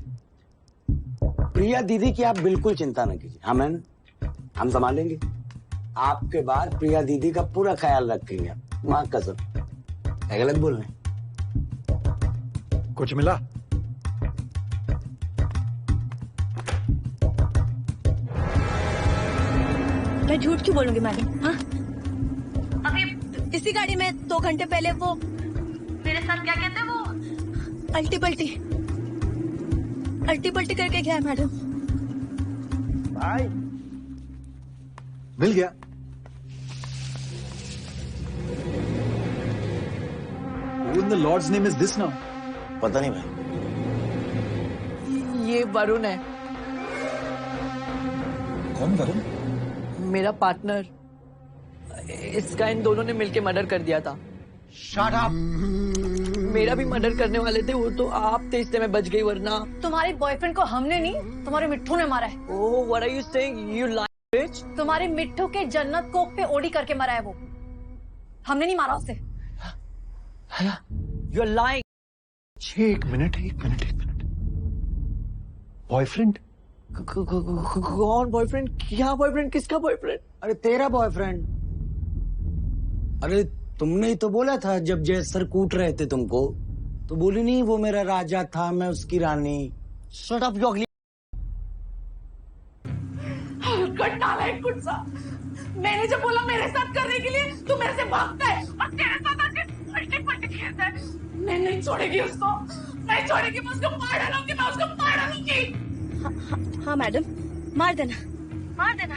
प्रिया दीदी की आप बिल्कुल चिंता न कीजिए, हम संभालेंगे। आपके बाद प्रिया दीदी का पूरा ख्याल रखेंगे। माँ कसम, गलत बोल रहे हैं? कुछ मिला? मैं झूठ क्यों बोलूंगी मैडम? हाँ, अभी इसी गाड़ी में 2 घंटे पहले वो मेरे साथ क्या कहते हैं, वो अल्टी पल्टी करके गया है मैडम। भाई मिल गया। Who in the Lord's name is this now? पता नहीं भाई। ये वरुण है। कौन वरुण? मेरा पार्टनर। इसका इन दोनों ने मिलके मर्डर कर दिया था। Shut up! मेरा भी मर्डर करने वाले थे, वो तो आप थे, इसलिए मैं बच गई, वरना। तुम्हारे बॉयफ्रेंड को हमने नहीं, तुम्हारे मिट्ठू ने मारा है। ओह, what are you saying? You lying bitch? तुम्हारे मिट्ठू के जन्नत कोक पे ओडी करके मरा है वो, हमने नहीं मारा उसे। You are lying. एक मिनट। बॉयफ्रेंड? कौन बॉयफ्रेंड? क्या बॉयफ्रेंड? किसका बॉयफ्रेंड? अरे तेरा बॉयफ्रेंड। अरे तुमने ही तो बोला था जब जय सर कूट रहे थे तुमको, तो बोली नहीं वो मेरा राजा था, मैं उसकी रानी। Shut up, you ugly. नालायक कुत्ता, मैंने जब बोला मेरे साथ करने के लिए, तू मेरे से भागता है और तेरे साथ आके पलटी खेलता है। मैं नहीं छोड़ेगी उसको, नहीं छोड़ेगी, मैं उसको मार डालूंगी। हाँ मैडम, मार देना,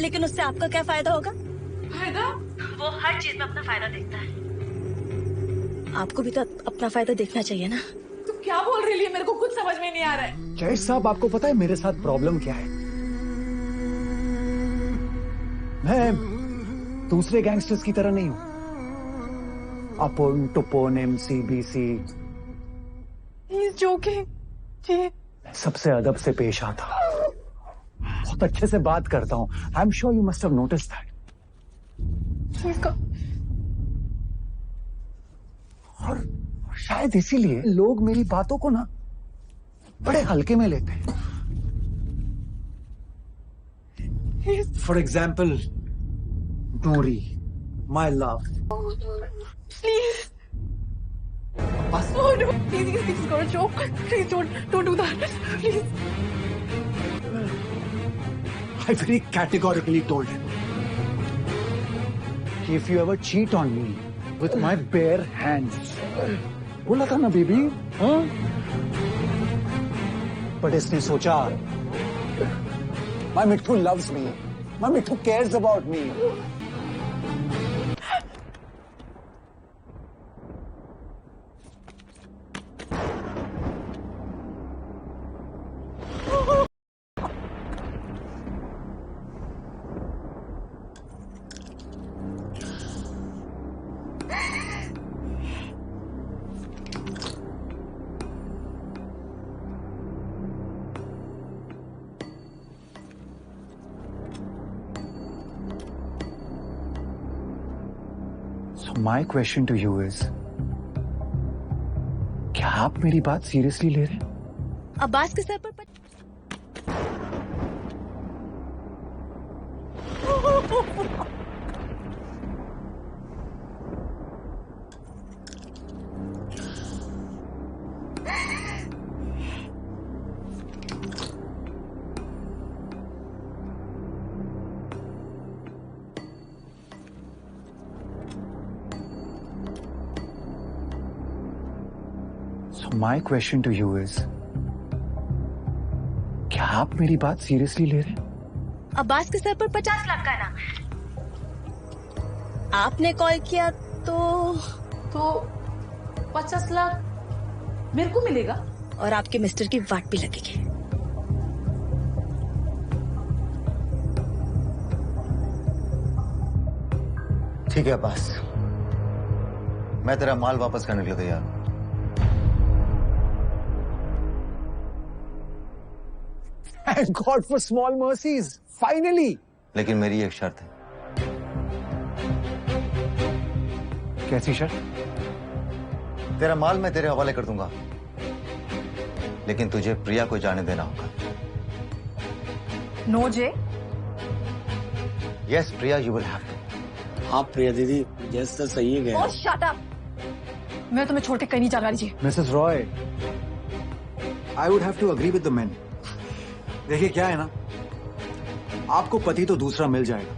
लेकिन उससे आपका क्या फायदा होगा? फायदा? वो हर चीज में अपना फायदा देखता है, आपको भी तो अपना फायदा देखना चाहिए ना। तू क्या बोल रही है? मेरे को कुछ समझ में नहीं आ रहा है। जयेश साहब, आपको पता है मेरे साथ प्रॉब्लम क्या है? मैं दूसरे गैंगस्टर्स की तरह नहीं हूं। अपुन, टुपुन, MCBC। He's joking. मैं सबसे अदब से पेश आता हूं, बहुत अच्छे से बात करता हूं। I am sure you must have noticed that. और शायद इसीलिए लोग मेरी बातों को ना बड़े हल्के में लेते हैं। For example, Nori, my love. Please. Oh no! He's gonna choke. Please don't do that. Please. I very categorically told him, if you ever cheat on me with my bare hands, बोला था ना baby, हाँ? But इसने सोचा, my Mitthu loves me, my Mitthu cares about me. So my question to you is, क्या आप मेरी बात सीरियसली ले रहे हैं? अब्बास के सर पर So my question to you is, क्या आप मेरी बात सीरियसली ले रहे हैं? अब्बास के सर पर 50 लाख का नाम है। आपने कॉल किया तो 50 लाख मेरे को मिलेगा और आपके मिस्टर की वाट भी लगेगी। ठीक है अब्बास, मैं तेरा माल वापस करने के लिए तैयार हूं। Thank God for small mercies. Finally. लेकिन मेरी एक शर्त है। कैसी शर्त? तेरा माल मैं तेरे हवाले कर दूंगा, लेकिन तुझे प्रिया को जाने देना होगा। नो जे। Yes Priya, you will have to. हाँ प्रिया दीदी, यस तो सही है। Oh shut up. मैं तुम्हें छोड़ के कहीं नहीं जाने वाली जी। Mrs. Roy, I would have to agree with the men. देखिए क्या है ना, आपको पति तो दूसरा मिल जाएगा,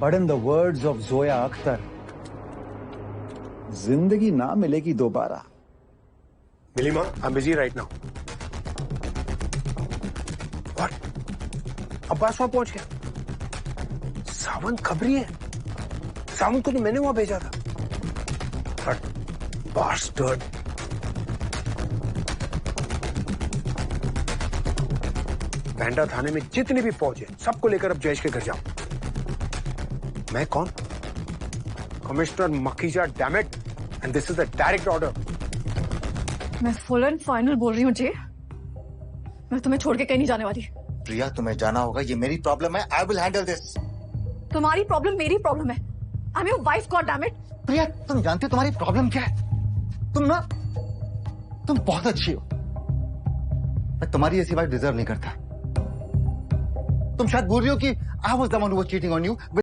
but in the words of Zoya Akhtar, जिंदगी ना मिलेगी दोबारा। मिली माँ, I am busy right now. What? Abbas वहां पहुंच गया? सावंत खबरी है। सावंत को तो मैंने वहां भेजा था। But bastard. बैंडा थाने में जितने भी फौज है, सबको लेकर अब जयेश के घर जाओ। मैं कौन? Commissioner Makhija, damn it, and this is the direct order. मैं फुल एंड फाइनल बोल रही हूँ जी, मैं तुम्हें छोड़ के कहीं नहीं जाने वाली। प्रिया तुम्हें जाना होगा, ये मेरी प्रॉब्लम है। I will handle this. तुम्हारी प्रॉब्लम मेरी प्रॉब्लम है। I am your wife, god damn it. Priya तुम जानती हो तुम्हारी प्रॉब्लम क्या है? तुम बहुत अच्छी हो। मैं तुम्हारी ऐसी वाइफ डिजर्व नहीं करता। तुम शायद बोल रही हो कि I was the one who was cheating on you.